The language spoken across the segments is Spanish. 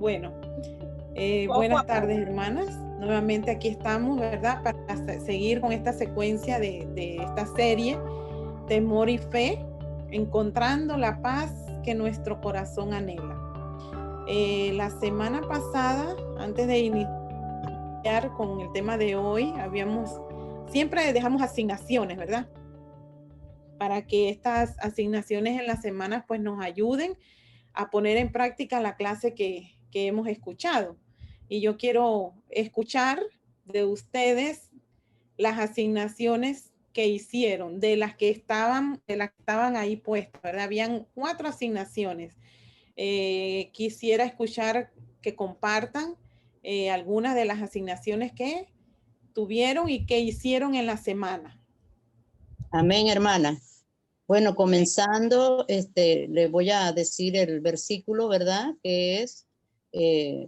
Bueno, Poco a buenas tardes, poco. hermanas. Nuevamente aquí estamos, ¿verdad? Para seguir con esta secuencia de esta serie, Temor y Fe, encontrando la paz que nuestro corazón anhela. La semana pasada, antes de iniciar con el tema de hoy, siempre dejamos asignaciones, ¿verdad? Para que estas asignaciones en las semanas pues nos ayuden a poner en práctica la clase que hemos escuchado. Y yo quiero escuchar de ustedes las asignaciones que hicieron, de las que estaban ahí puestas, ¿verdad? Habían 4 asignaciones. Quisiera escuchar que compartan algunas de las asignaciones que tuvieron y que hicieron en la semana. Amén, hermana. Bueno, Amén. comenzando, le voy a decir el versículo, ¿verdad? Que es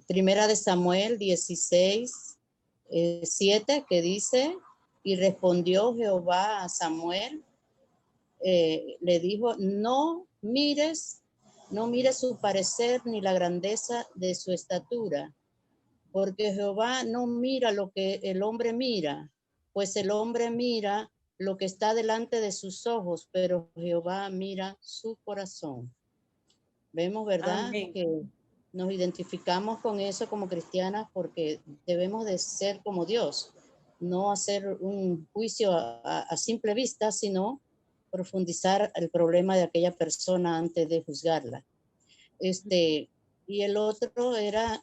Primera de Samuel 16, 7, que dice, y respondió Jehová a Samuel, le dijo, no mires su parecer ni la grandeza de su estatura, porque Jehová no mira lo que el hombre mira, pues el hombre mira lo que está delante de sus ojos, pero Jehová mira su corazón. Vemos, ¿verdad?, Amén. que nos identificamos con eso como cristianas porque debemos de ser como Dios, no hacer un juicio a simple vista, sino profundizar el problema de aquella persona antes de juzgarla. Y el otro era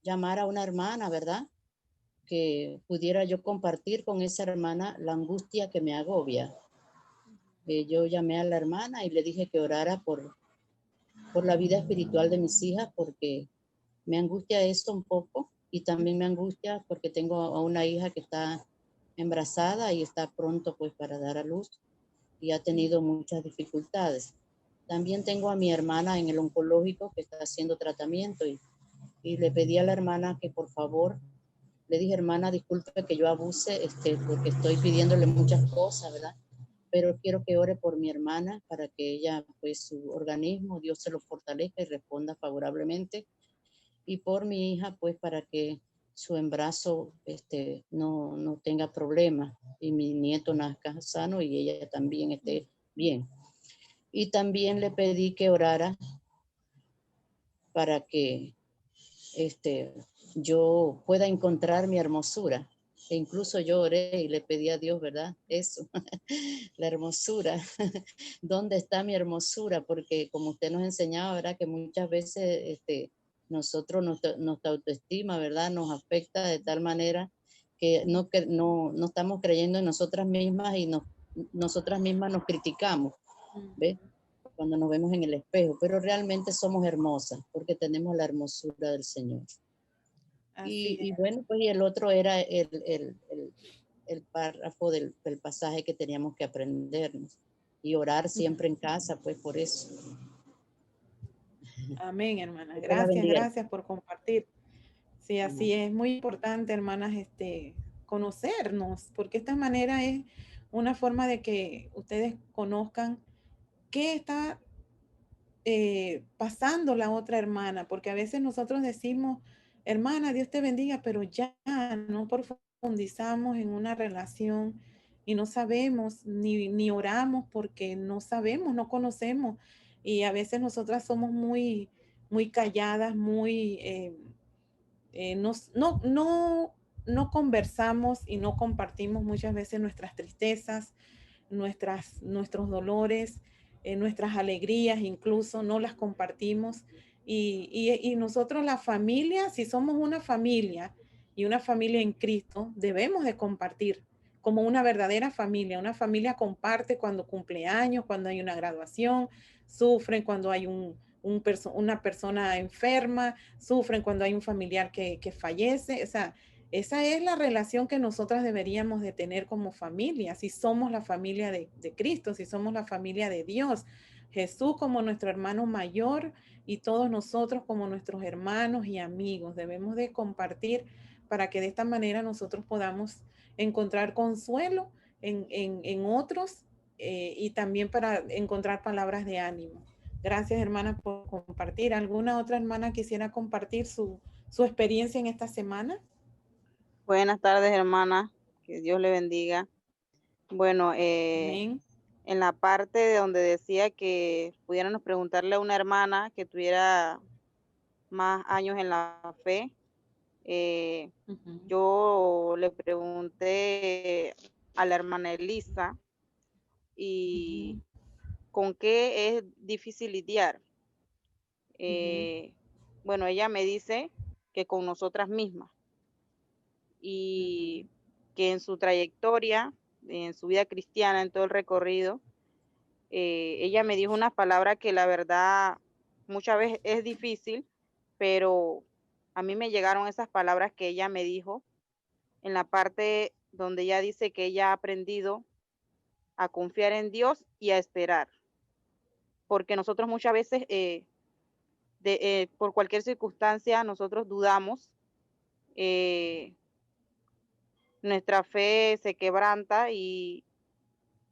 llamar a una hermana, ¿verdad? Que pudiera yo compartir con esa hermana la angustia que me agobia. Yo llamé a la hermana y le dije que orara por la vida espiritual de mis hijas, porque me angustia esto un poco y también me angustia porque tengo a una hija que está embarazada y está pronto pues para dar a luz y ha tenido muchas dificultades. También tengo a mi hermana en el oncológico que está haciendo tratamiento y le pedí a la hermana que por favor, le dije, hermana, disculpe que yo abuse, porque estoy pidiéndole muchas cosas, ¿verdad? Pero quiero que ore por mi hermana para que ella, pues su organismo, Dios se lo fortalezca y responda favorablemente. Y por mi hija, pues para que su embarazo no tenga problemas y mi nieto nazca sano y ella también esté bien. Y también le pedí que orara para que yo pueda encontrar mi hermosura. E incluso yo oré y le pedí a Dios, ¿verdad? Eso, la hermosura. ¿Dónde está mi hermosura? Porque como usted nos enseñaba, ¿verdad? Que muchas veces nosotros, nuestra autoestima, ¿verdad? Nos afecta de tal manera que no estamos creyendo en nosotras mismas y nosotras mismas nos criticamos, ¿ves? Cuando nos vemos en el espejo, pero realmente somos hermosas porque tenemos la hermosura del Señor. Así Y es. bueno, pues y el otro era el párrafo del pasaje que teníamos que aprendernos y orar siempre en casa, pues por eso. Amén, hermana. Dios la Gracias, bendiga. gracias por compartir. Sí, así Amén. es. Muy importante, hermanas, conocernos, porque esta manera es una forma de que ustedes conozcan qué está pasando la otra hermana, porque a veces nosotros decimos, hermana, Dios te bendiga, pero ya no profundizamos en una relación y no sabemos, ni oramos porque no sabemos, no conocemos. Y a veces nosotras somos muy calladas, no conversamos y no compartimos muchas veces nuestras tristezas, nuestros dolores, nuestras alegrías, incluso no las compartimos. Y nosotros, la familia, si somos una familia y una familia en Cristo, debemos de compartir como una verdadera familia. Una familia comparte cuando cumple años, cuando hay una graduación, sufren cuando hay una persona enferma, sufren cuando hay un familiar que fallece. O sea, esa es la relación que nosotras deberíamos de tener como familia, si somos la familia de Cristo, si somos la familia de Dios. Jesús como nuestro hermano mayor y todos nosotros como nuestros hermanos y amigos. Debemos de compartir para que de esta manera nosotros podamos encontrar consuelo en otros y también para encontrar palabras de ánimo. Gracias, hermana, por compartir. ¿Alguna otra hermana quisiera compartir su experiencia en esta semana? Buenas tardes, hermana. Que Dios le bendiga. Bueno, Amén. en la parte de donde decía que pudiéramos preguntarle a una hermana que tuviera más años en la fe, yo le pregunté a la hermana Elisa y con qué es difícil lidiar. Bueno, ella me dice que con nosotras mismas y que en su trayectoria, en su vida cristiana, en todo el recorrido, ella me dijo unas palabras que la verdad muchas veces es difícil, pero a mí me llegaron esas palabras que ella me dijo en la parte donde ella dice que ella ha aprendido a confiar en Dios y a esperar, porque nosotros muchas veces por cualquier circunstancia nosotros dudamos, nuestra fe se quebranta y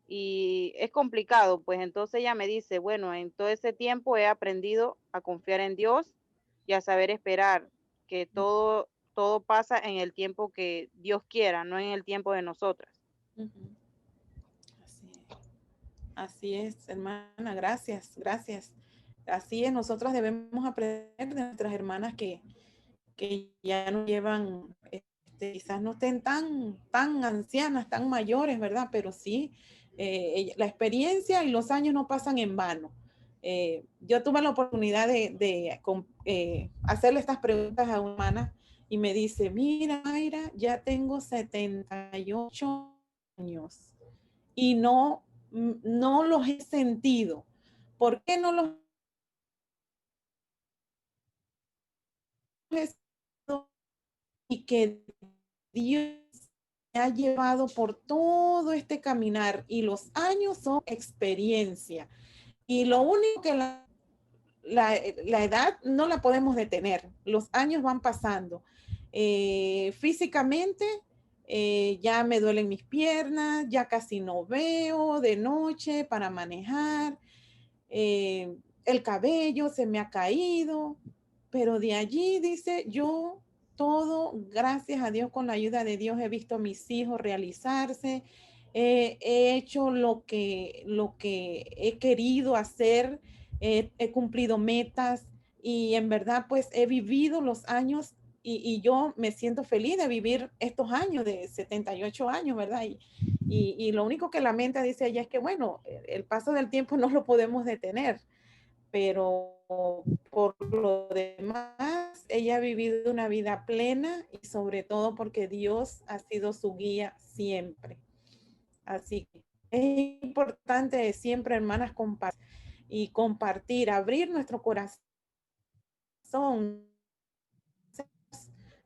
es complicado, pues entonces ella me dice, bueno, en todo ese tiempo he aprendido a confiar en Dios y a saber esperar, que todo pasa en el tiempo que Dios quiera, no en el tiempo de nosotras. Así es, hermana, gracias, gracias. Así es, nosotros debemos aprender de nuestras hermanas que ya no llevan, quizás no estén tan ancianas, tan mayores, ¿verdad? Pero sí, la experiencia y los años no pasan en vano. Yo tuve la oportunidad de hacerle estas preguntas a una hermana y me dice, mira, Mayra, ya tengo 78 años y no los he sentido. ¿Por qué no los he sentido? Y que Dios me ha llevado por todo este caminar y los años son experiencia. Y lo único que la edad no la podemos detener, los años van pasando. Físicamente ya me duelen mis piernas, ya casi no veo de noche para manejar, el cabello se me ha caído, pero de allí dice yo todo, gracias a Dios, con la ayuda de Dios he visto a mis hijos realizarse, he hecho lo que he querido hacer, he cumplido metas y en verdad pues he vivido los años y yo me siento feliz de vivir estos años de 78 años, ¿verdad? Y lo único que lamenta, dice ella, es que bueno, el paso del tiempo no lo podemos detener, pero por lo demás, ella ha vivido una vida plena y sobre todo porque Dios ha sido su guía siempre. Así que es importante siempre, hermanas, compartir, abrir nuestro corazón,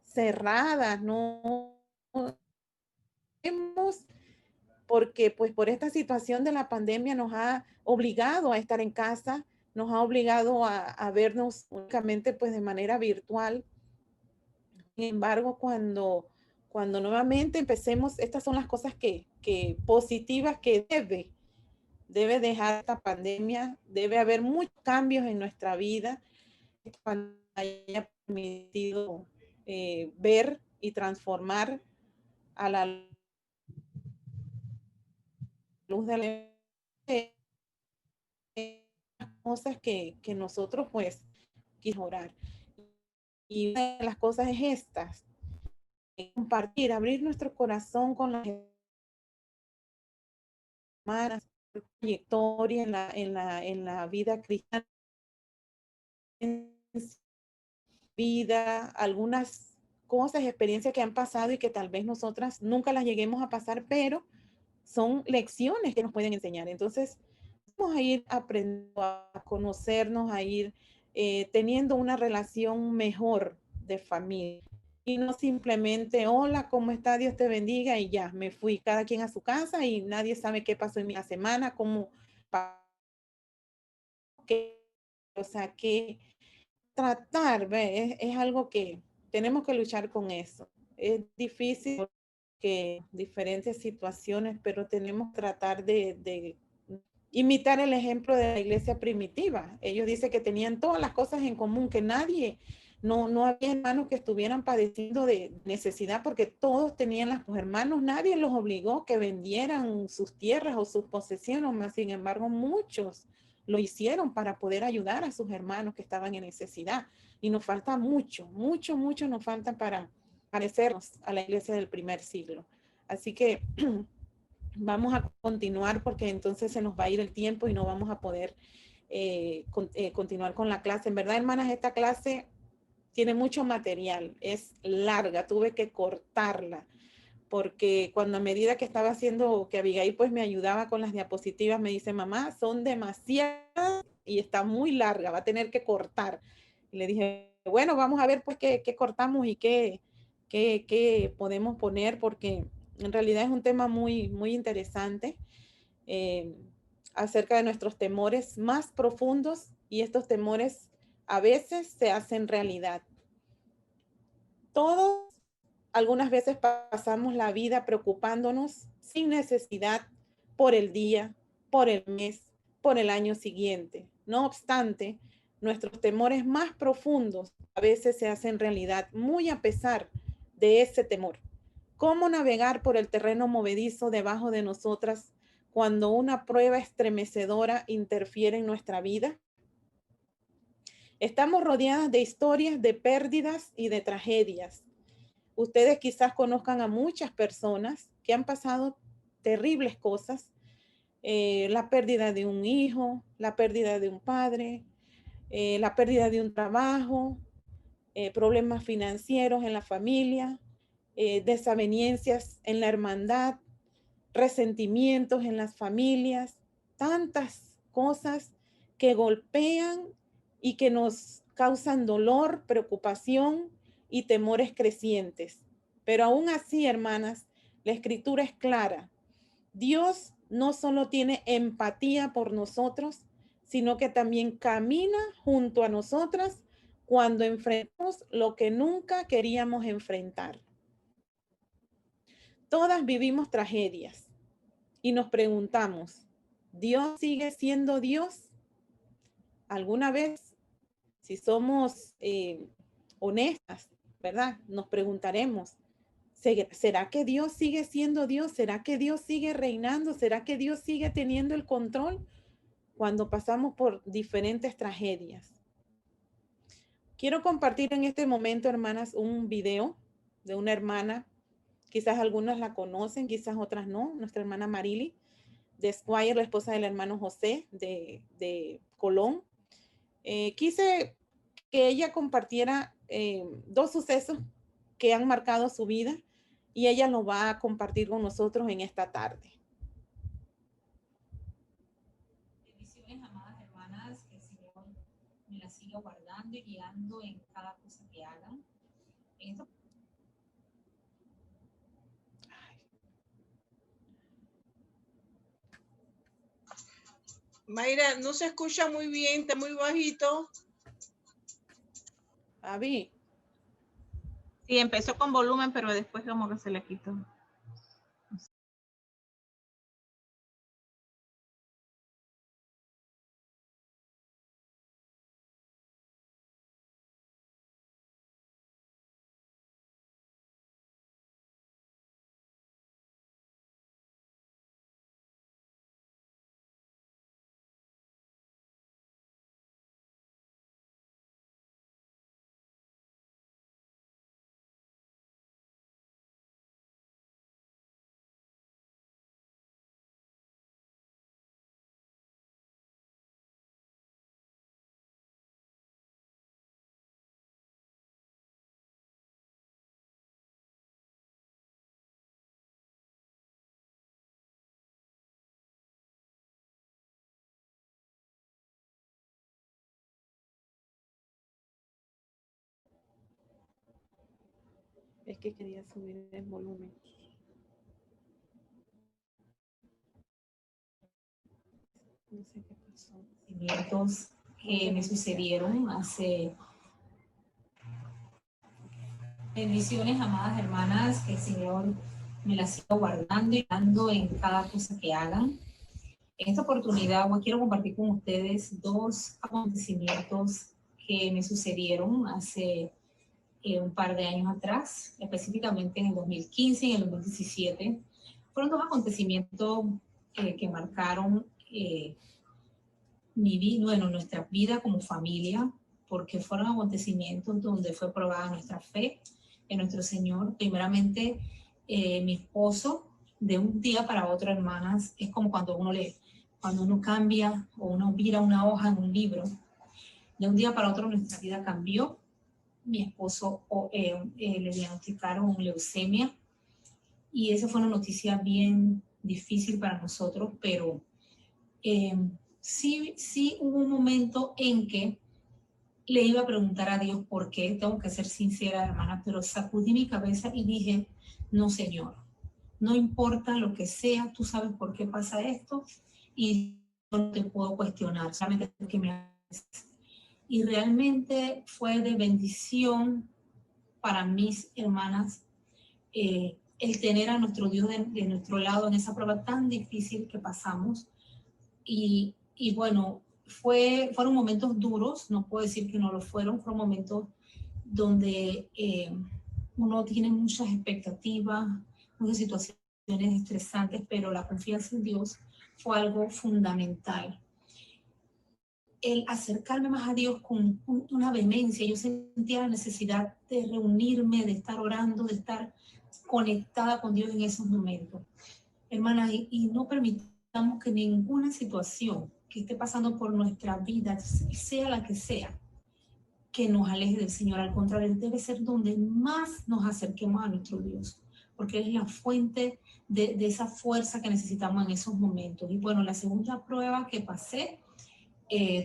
cerradas, no hemos, porque pues por esta situación de la pandemia nos ha obligado a estar en casa, nos ha obligado a vernos únicamente pues de manera virtual. Sin embargo, cuando nuevamente empecemos, estas son las cosas que positivas que debe dejar esta pandemia, debe haber muchos cambios en nuestra vida, cuando haya permitido ver y transformar a la luz de la cosas que nosotros pues quisimos orar. Y una de las cosas es estas, compartir, abrir nuestro corazón con las hermanas, trayectoria en la vida cristiana, vida, algunas cosas, experiencias que han pasado y que tal vez nosotras nunca las lleguemos a pasar, pero son lecciones que nos pueden enseñar. Entonces, vamos a ir aprendiendo a conocernos, a ir teniendo una relación mejor de familia. Y no simplemente, hola, ¿cómo está? Dios te bendiga y ya, me fui cada quien a su casa y nadie sabe qué pasó en mi semana, cómo, o sea, que tratar, ¿ve? Es algo que tenemos que luchar con eso. Es difícil porque diferentes situaciones, pero tenemos que tratar de imitar el ejemplo de la iglesia primitiva. Ellos dicen que tenían todas las cosas en común, que nadie, no había hermanos que estuvieran padeciendo de necesidad, porque todos tenían los hermanos, nadie los obligó que vendieran sus tierras o sus posesiones, más sin embargo muchos lo hicieron para poder ayudar a sus hermanos que estaban en necesidad. Y nos falta mucho nos falta para parecernos a la iglesia del primer siglo. Así que vamos a continuar, porque entonces se nos va a ir el tiempo y no vamos a poder continuar con la clase. En verdad, hermanas, esta clase tiene mucho material, es larga, tuve que cortarla, porque cuando a medida que estaba haciendo, que Abigail pues me ayudaba con las diapositivas, me dice, mamá, son demasiadas y está muy larga, va a tener que cortar. Y le dije, bueno, vamos a ver pues qué cortamos y qué podemos poner, porque en realidad es un tema muy interesante, acerca de nuestros temores más profundos, y estos temores a veces se hacen realidad. Todos algunas veces pasamos la vida preocupándonos sin necesidad por el día, por el mes, por el año siguiente. No obstante, nuestros temores más profundos a veces se hacen realidad, muy a pesar de ese temor. ¿Cómo navegar por el terreno movedizo debajo de nosotras cuando una prueba estremecedora interfiere en nuestra vida? Estamos rodeadas de historias de pérdidas y de tragedias. Ustedes quizás conozcan a muchas personas que han pasado terribles cosas, la pérdida de un hijo, la pérdida de un padre, la pérdida de un trabajo, problemas financieros en la familia, desavenencias en la hermandad, resentimientos en las familias, tantas cosas que golpean y que nos causan dolor, preocupación y temores crecientes. Pero aún así, hermanas, la escritura es clara. Dios no solo tiene empatía por nosotros, sino que también camina junto a nosotras cuando enfrentamos lo que nunca queríamos enfrentar. Todas vivimos tragedias y nos preguntamos, ¿Dios sigue siendo Dios? ¿Alguna vez, si somos honestas, verdad, nos preguntaremos, ¿será que Dios sigue siendo Dios? ¿Será que Dios sigue reinando? ¿Será que Dios sigue teniendo el control cuando pasamos por diferentes tragedias? Quiero compartir en este momento, hermanas, un video de una hermana. Quizás algunas la conocen, quizás otras no. Nuestra hermana Marily de Squire, la esposa del hermano José de Colón. Quise que ella compartiera dos sucesos que han marcado su vida, y ella lo va a compartir con nosotros en esta tarde. Bendiciones, amadas hermanas, que el Señor me las siga guardando y guiando en cada cosa que hagan. Mayra, no se escucha muy bien, está muy bajito. Abby. Sí, empezó con volumen, pero después como que se le quitó. Es que quería subir el volumen. No sé qué pasó. Eventos que me sucedieron hace... Bendiciones, amadas hermanas, que el Señor me las siga guardando y dando en cada cosa que hagan. En esta oportunidad hoy quiero compartir con ustedes dos acontecimientos que me sucedieron hace un par de años atrás, específicamente en el 2015 y en el 2017. Fueron dos acontecimientos que marcaron nuestra vida como familia, porque fueron acontecimientos donde fue probada nuestra fe en nuestro Señor. Primeramente, mi esposo, de un día para otro, hermanas, es como cuando uno cambia o uno vira una hoja en un libro. De un día para otro nuestra vida cambió. Mi esposo le diagnosticaron leucemia y esa fue una noticia bien difícil para nosotros, pero sí hubo un momento en que le iba a preguntar a Dios por qué, tengo que ser sincera, hermana, pero sacudí mi cabeza y dije, no, Señor, no importa lo que sea, tú sabes por qué pasa esto y no te puedo cuestionar, solamente que me haces. Y realmente fue de bendición para mis hermanas el tener a nuestro Dios de nuestro lado en esa prueba tan difícil que pasamos. Y bueno, fueron momentos duros, no puedo decir que no lo fueron momentos donde uno tiene muchas expectativas, muchas situaciones estresantes, pero la confianza en Dios fue algo fundamental. El acercarme más a Dios con una vehemencia, yo sentía la necesidad de reunirme, de estar orando, de estar conectada con Dios en esos momentos. Hermanas, y no permitamos que ninguna situación que esté pasando por nuestra vida, sea la que sea, que nos aleje del Señor. Al contrario, debe ser donde más nos acerquemos a nuestro Dios, porque Él es la fuente de esa fuerza que necesitamos en esos momentos. Y bueno, la segunda prueba que pasé,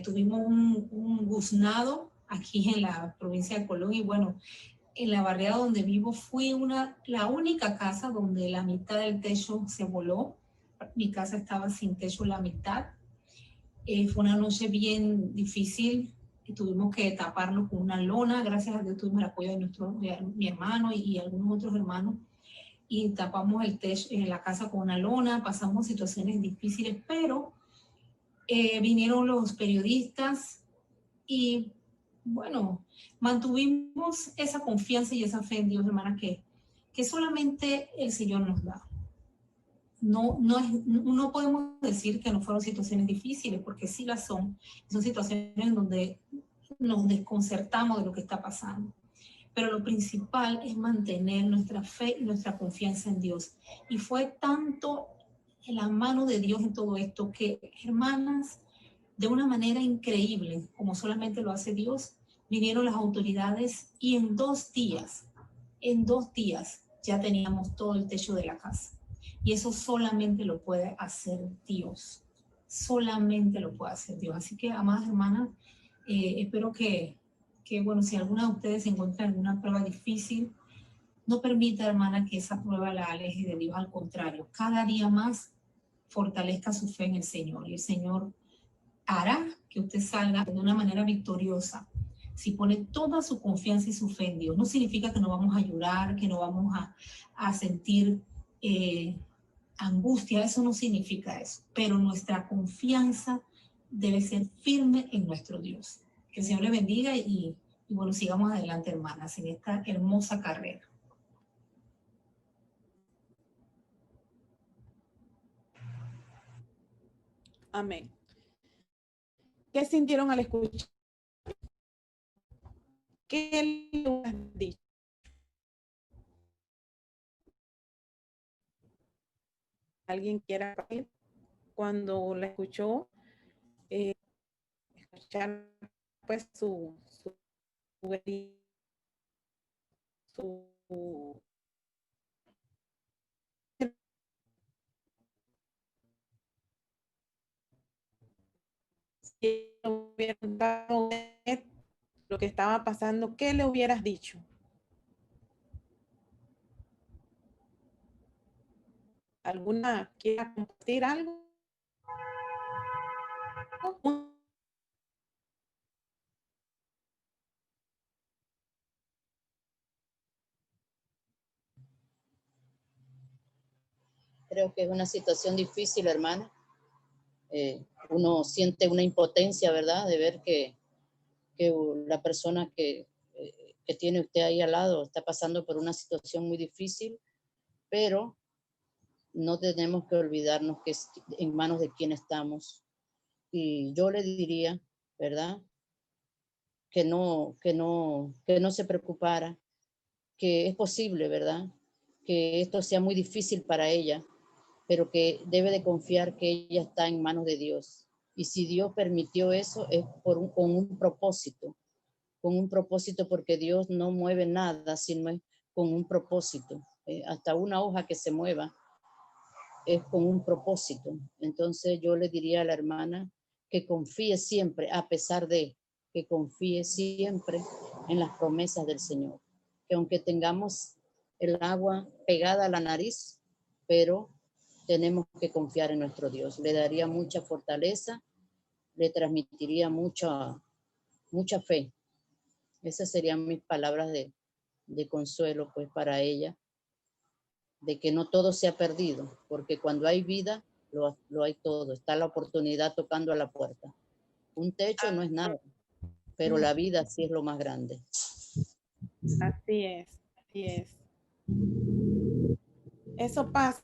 tuvimos un buznado aquí en la provincia de Colón, y bueno, en la barriada donde vivo fui la única casa donde la mitad del techo se voló. Mi casa estaba sin techo la mitad. Fue una noche bien difícil y tuvimos que taparlo con una lona. Gracias a Dios tuvimos el apoyo de mi hermano y algunos otros hermanos, y tapamos el techo en la casa con una lona. Pasamos situaciones difíciles, pero vinieron los periodistas y bueno, mantuvimos esa confianza y esa fe en Dios, hermana, que solamente el Señor nos da. No podemos decir que no fueron situaciones difíciles, porque sí las son. Son situaciones en donde nos desconcertamos de lo que está pasando. Pero lo principal es mantener nuestra fe y nuestra confianza en Dios. Y fue tanto en la mano de Dios en todo esto que, hermanas, de una manera increíble, como solamente lo hace Dios, vinieron las autoridades y en 2 días ya teníamos todo el techo de la casa. Y eso solamente lo puede hacer Dios. Solamente lo puede hacer Dios. Así que, amadas hermanas, espero que, bueno, si alguna de ustedes se encuentra en alguna prueba difícil, no permita, hermana, que esa prueba la aleje de Dios. Al contrario, cada día más fortalezca su fe en el Señor. Y el Señor hará que usted salga de una manera victoriosa. Si pone toda su confianza y su fe en Dios, no significa que no vamos a llorar, que no vamos a sentir angustia, eso no significa eso, pero nuestra confianza debe ser firme en nuestro Dios. Que el Señor le bendiga y bueno, sigamos adelante, hermanas, en esta hermosa carrera. Amén. ¿Qué sintieron al escuchar? ¿Qué le hubieras dicho? ¿Alguien quiera cuando la escuchó? Escuchar pues su si hubieran dado lo que estaba pasando, ¿qué le hubieras dicho? ¿Alguna quiera compartir algo? Creo que es una situación difícil, hermana. uno siente una impotencia, ¿verdad? De ver que la persona que tiene usted ahí al lado está pasando por una situación muy difícil, pero no tenemos que olvidarnos que es en manos de quién estamos. Y yo le diría, ¿verdad? Que no se preocupara, que es posible, ¿verdad? Que esto sea muy difícil para ella, pero que debe de confiar que ella está en manos de Dios. Y si Dios permitió eso, es con un propósito, porque Dios no mueve nada, sino es con un propósito. Hasta una hoja que se mueva es con un propósito. Entonces yo le diría a la hermana que confíe siempre, a pesar de que confíe siempre en las promesas del Señor. Que aunque tengamos el agua pegada a la nariz, pero tenemos que confiar en nuestro Dios. Le daría mucha fortaleza, le transmitiría mucha fe. Esas serían mis palabras de consuelo, pues, para ella, de que no todo se ha perdido, porque cuando hay vida, lo hay todo. Está la oportunidad tocando a la puerta. Un techo no es nada, pero la vida sí es lo más grande. Así es, así es. Eso pasa.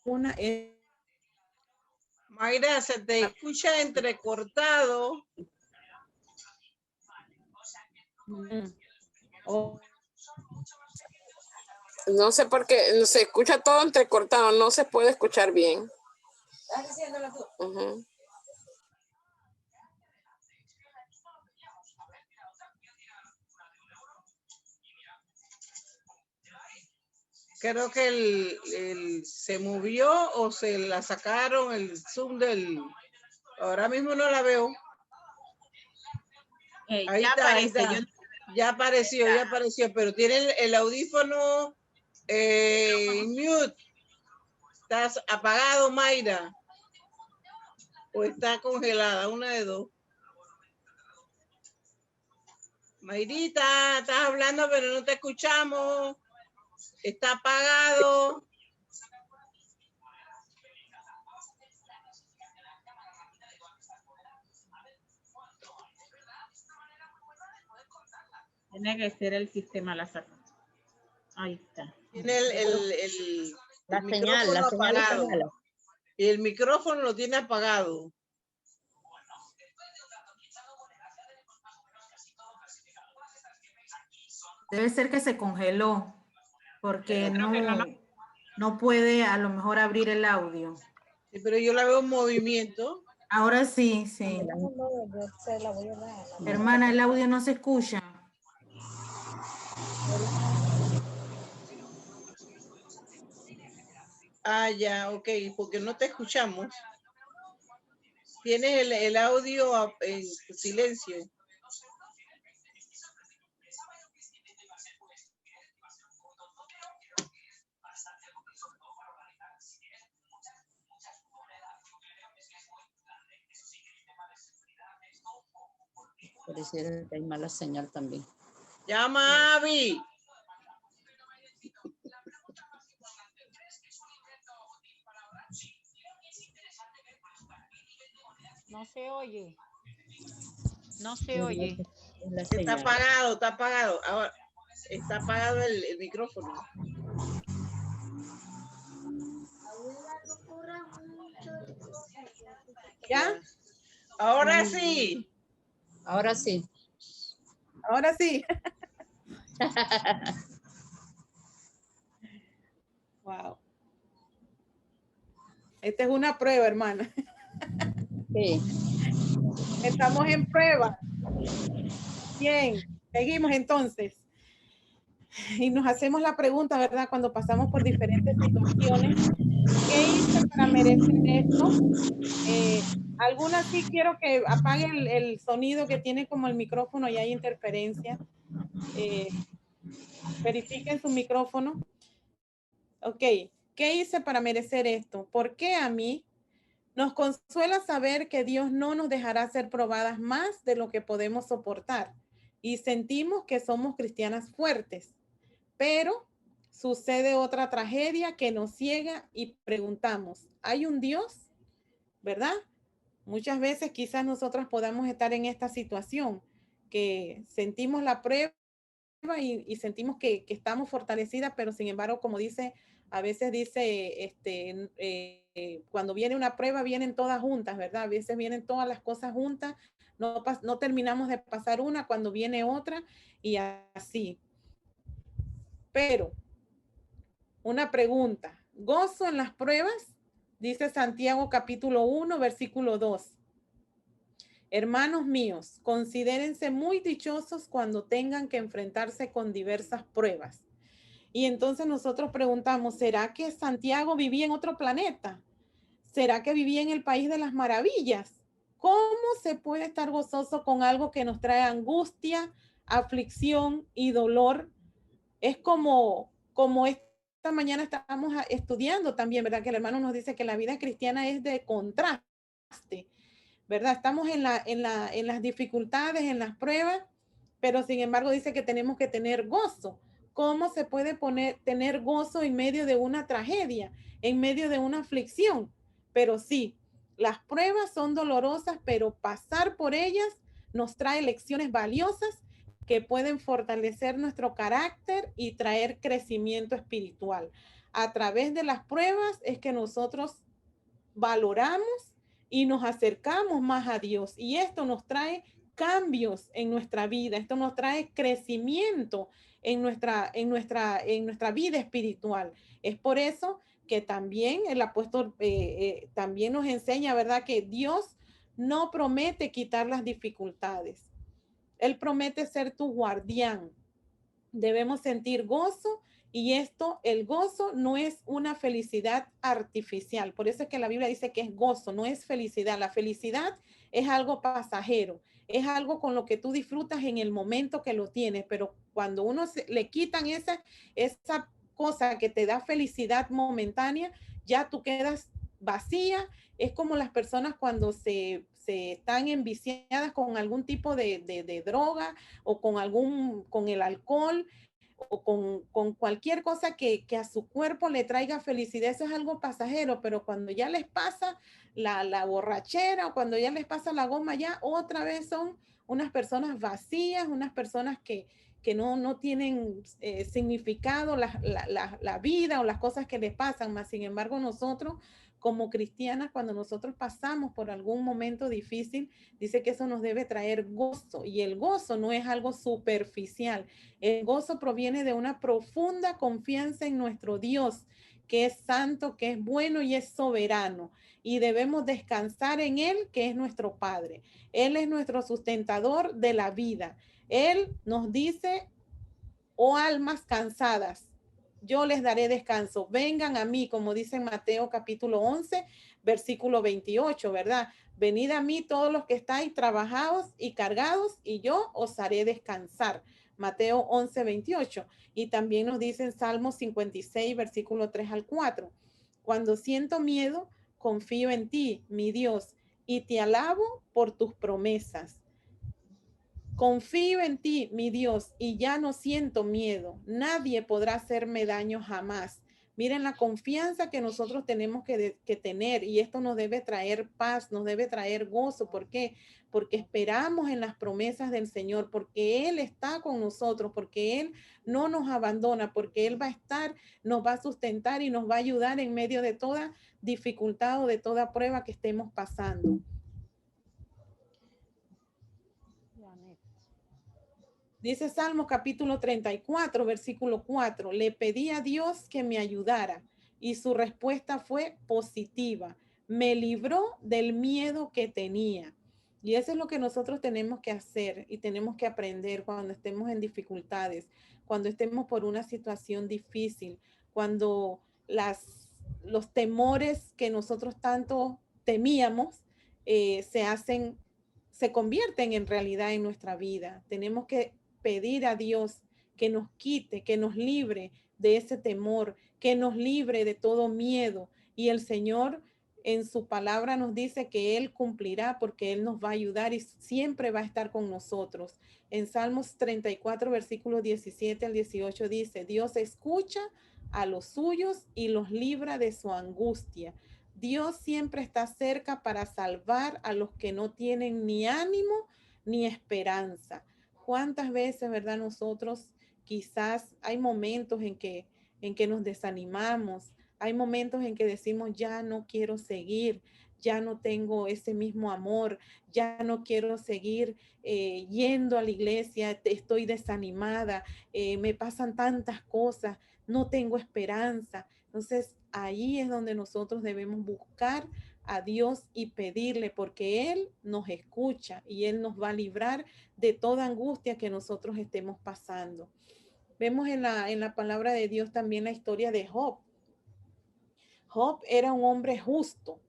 Una Mayra, se te escucha entrecortado. No sé por qué, se escucha todo entrecortado, no se puede escuchar bien. ¿Estás diciéndolo tú? Creo que se movió o se la sacaron el Zoom del... Ahora mismo no la veo. Ahí ya está, ahí aparece. está. Ya apareció, pero tiene el audífono mute. ¿Estás apagado, Mayra? ¿O está congelada? Una de dos. Mayrita, estás hablando pero no te escuchamos. Está apagado. Tiene que ser el sistema la saca. Ahí está. Tiene La el señal micrófono está apagado. mala. Y el micrófono lo tiene apagado. Debe ser que se congeló, porque no puede a lo mejor abrir el audio. Sí, pero yo la veo en movimiento. Ahora sí, sí. Hermana, el audio no se escucha. Ah, ya, ok, porque no te escuchamos. Tienes el audio en silencio. Pareciera que hay mala señal también. Llama a Abby. No se oye. No se oye. Está apagado, está apagado. Ahora está apagado el micrófono. ¿Ya? Ahora sí. Ahora sí. Ahora sí. Wow. Esta es una prueba, hermana. Sí. Estamos en prueba. Bien, seguimos entonces. Y nos hacemos la pregunta, ¿verdad? Cuando pasamos por diferentes situaciones, ¿qué hice para merecer esto? Algunas sí quiero que apague el sonido que tiene como el micrófono y hay interferencia. Verifiquen su micrófono. Ok, ¿qué hice para merecer esto? ¿Por qué a mí? Nos consuela saber que Dios no nos dejará ser probadas más de lo que podemos soportar y sentimos que somos cristianas fuertes, pero sucede otra tragedia que nos ciega y preguntamos, ¿hay un Dios? ¿Verdad? Muchas veces quizás nosotros podamos estar en esta situación, que sentimos la prueba y sentimos que estamos fortalecidas, pero sin embargo, como dice, a veces dice, cuando viene una prueba, vienen todas juntas, ¿verdad? A veces vienen todas las cosas juntas, no terminamos de pasar una cuando viene otra y así. Pero, una pregunta, ¿gozo en las pruebas? Dice Santiago capítulo 1, versículo 2. Hermanos míos, considérense muy dichosos cuando tengan que enfrentarse con diversas pruebas. Y entonces nosotros preguntamos, ¿será que Santiago vivía en otro planeta? ¿Será que vivía en el país de las maravillas? ¿Cómo se puede estar gozoso con algo que nos trae angustia, aflicción y dolor? Es como esta mañana estábamos estudiando también, ¿verdad? Que el hermano nos dice que la vida cristiana es de contraste, ¿verdad? Estamos en las dificultades, en las pruebas, pero sin embargo dice que tenemos que tener gozo. ¿Cómo se puede tener gozo en medio de una tragedia, en medio de una aflicción? Pero sí, las pruebas son dolorosas, pero pasar por ellas nos trae lecciones valiosas que pueden fortalecer nuestro carácter y traer crecimiento espiritual. A través de las pruebas es que nosotros valoramos y nos acercamos más a Dios. Y esto nos trae cambios en nuestra vida, esto nos trae crecimiento en nuestra vida espiritual. Es por eso que también el apóstol también nos enseña, ¿verdad? Que Dios no promete quitar las dificultades. Él promete ser tu guardián. Debemos sentir gozo y el gozo no es una felicidad artificial. Por eso es que la Biblia dice que es gozo, no es felicidad. La felicidad es algo pasajero, es algo con lo que tú disfrutas en el momento que lo tienes, pero cuando le quitan esa cosa que te da felicidad momentánea, ya tú quedas vacía. Es como las personas cuando se están enviciadas con algún tipo de droga o con el alcohol o con cualquier cosa que a su cuerpo le traiga felicidad. Eso es algo pasajero, pero cuando ya les pasa la borrachera o cuando ya les pasa la goma, ya otra vez son unas personas vacías, unas personas que no tienen significado la vida o las cosas que les pasan, más sin embargo nosotros como cristianas, cuando nosotros pasamos por algún momento difícil, dice que eso nos debe traer gozo, y el gozo no es algo superficial. El gozo proviene de una profunda confianza en nuestro Dios, que es santo, que es bueno y es soberano, y debemos descansar en Él, que es nuestro Padre. Él es nuestro sustentador de la vida. Él nos dice, oh almas cansadas, yo les daré descanso. Vengan a mí, como dice en Mateo capítulo 11, versículo 28, ¿verdad? Venid a mí todos los que estáis trabajados y cargados, y yo os haré descansar. Mateo 11, 28. Y también nos dice en Salmo 56, versículo 3 al 4. Cuando siento miedo, confío en ti, mi Dios, y te alabo por tus promesas. Confío en ti, mi Dios, y ya no siento miedo. Nadie podrá hacerme daño jamás. Miren la confianza que nosotros tenemos que tener, y esto nos debe traer paz, nos debe traer gozo. ¿Por qué? Porque esperamos en las promesas del Señor, porque Él está con nosotros, porque Él no nos abandona, porque Él va a estar, nos va a sustentar y nos va a ayudar en medio de toda dificultad o de toda prueba que estemos pasando. Dice Salmos capítulo 34, versículo 4, le pedí a Dios que me ayudara y su respuesta fue positiva. Me libró del miedo que tenía. Y eso es lo que nosotros tenemos que hacer y tenemos que aprender cuando estemos en dificultades, cuando estemos por una situación difícil, cuando los temores que nosotros tanto temíamos se convierten en realidad en nuestra vida. Tenemos que pedir a Dios que nos quite, que nos libre de ese temor, que nos libre de todo miedo. Y el Señor en su palabra nos dice que Él cumplirá porque Él nos va a ayudar y siempre va a estar con nosotros. En Salmos 34, versículos 17 al 18 dice, Dios escucha a los suyos y los libra de su angustia. Dios siempre está cerca para salvar a los que no tienen ni ánimo ni esperanza. ¿Cuántas veces, verdad, nosotros quizás hay momentos en que nos desanimamos, hay momentos en que decimos, ya no quiero seguir, ya no tengo ese mismo amor, ya no quiero seguir yendo a la iglesia, estoy desanimada, me pasan tantas cosas, no tengo esperanza. Entonces, ahí es donde nosotros debemos buscar a Dios y pedirle, porque Él nos escucha y Él nos va a librar de toda angustia que nosotros estemos pasando. Vemos en la palabra de Dios también la historia de Job. Job era un hombre justo,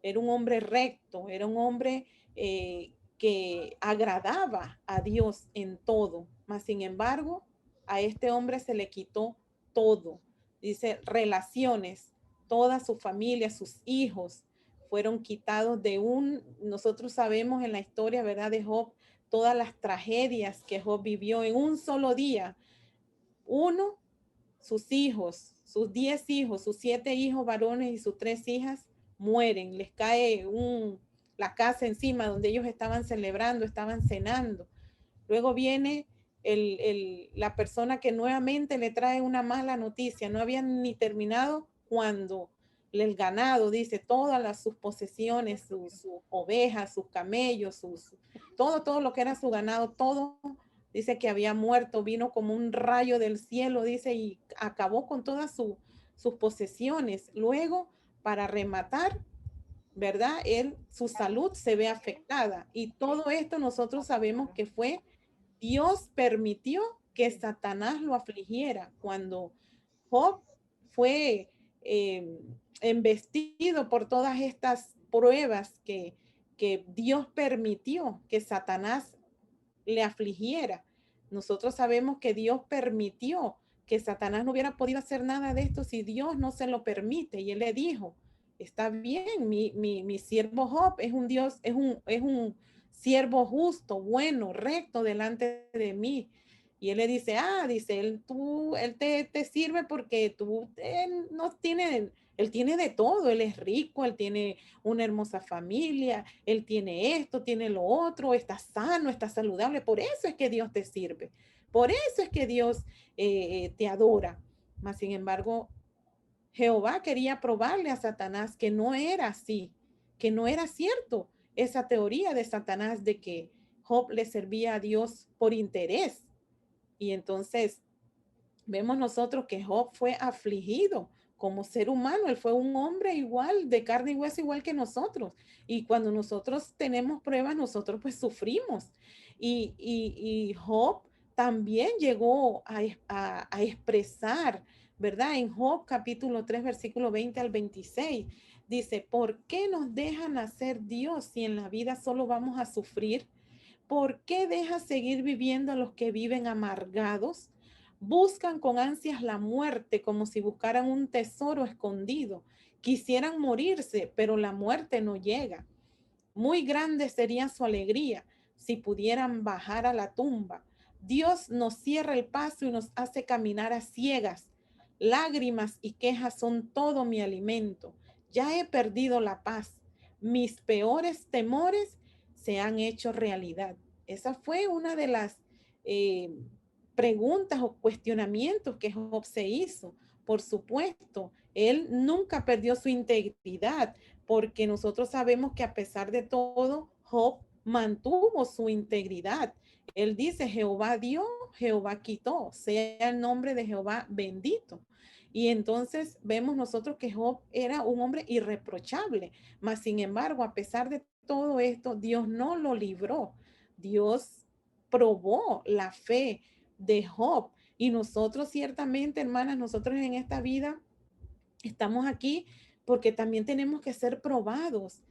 era un hombre recto, era un hombre que agradaba a Dios en todo. Mas, sin embargo, a este hombre se le quitó todo. Dice, relaciones, toda su familia, sus hijos fueron quitados nosotros sabemos en la historia, ¿verdad?, de Job, todas las tragedias que Job vivió en un solo día. Uno, sus hijos, sus 10 hijos, sus 7 hijos varones y sus 3 hijas mueren, les cae la casa encima donde ellos estaban celebrando, estaban cenando. Luego viene la persona que nuevamente le trae una mala noticia, no habían ni terminado cuando el ganado, dice, todas sus posesiones, sus ovejas, sus camellos, todo lo que era su ganado, todo dice que había muerto, vino como un rayo del cielo, dice, y acabó con todas sus posesiones. Luego, para rematar, ¿verdad? Su salud se ve afectada. Y todo esto nosotros sabemos que fue Dios permitió que Satanás lo afligiera. Cuando Job fue embestido por todas estas pruebas que Dios permitió que Satanás le afligiera. Nosotros sabemos que Dios permitió que Satanás no hubiera podido hacer nada de esto si Dios no se lo permite. Y él le dijo, está bien, mi siervo Job es un Dios, es un siervo justo, bueno, recto delante de mí. Y él le dice, dice, él te sirve porque él no tiene, él tiene de todo, él es rico, él tiene una hermosa familia, él tiene esto, tiene lo otro, está sano, está saludable, por eso es que Dios te sirve, por eso es que Dios te adora. Mas, sin embargo, Jehová quería probarle a Satanás que no era así, que no era cierto esa teoría de Satanás de que Job le servía a Dios por interés. Y entonces vemos nosotros que Job fue afligido como ser humano. Él fue un hombre igual, de carne y hueso, igual que nosotros. Y cuando nosotros tenemos pruebas, nosotros pues sufrimos. Y Job también llegó a expresar, ¿verdad? En Job capítulo 3, versículo 20 al 26, dice, ¿por qué nos dejan hacer Dios si en la vida solo vamos a sufrir? ¿Por qué dejas seguir viviendo a los que viven amargados? Buscan con ansias la muerte como si buscaran un tesoro escondido. Quisieran morirse, pero la muerte no llega. Muy grande sería su alegría si pudieran bajar a la tumba. Dios nos cierra el paso y nos hace caminar a ciegas. Lágrimas y quejas son todo mi alimento. Ya he perdido la paz. Mis peores temores se han hecho realidad. Esa fue una de las preguntas o cuestionamientos que Job se hizo. Por supuesto, él nunca perdió su integridad, porque nosotros sabemos que a pesar de todo, Job mantuvo su integridad. Él dice, Jehová dio, Jehová quitó, sea el nombre de Jehová bendito. Y entonces vemos nosotros que Job era un hombre irreprochable, mas sin embargo, a pesar de todo esto, Dios no lo libró. Dios probó la fe de Job. Y nosotros ciertamente, hermanas, nosotros en esta vida estamos aquí porque también tenemos que ser probados.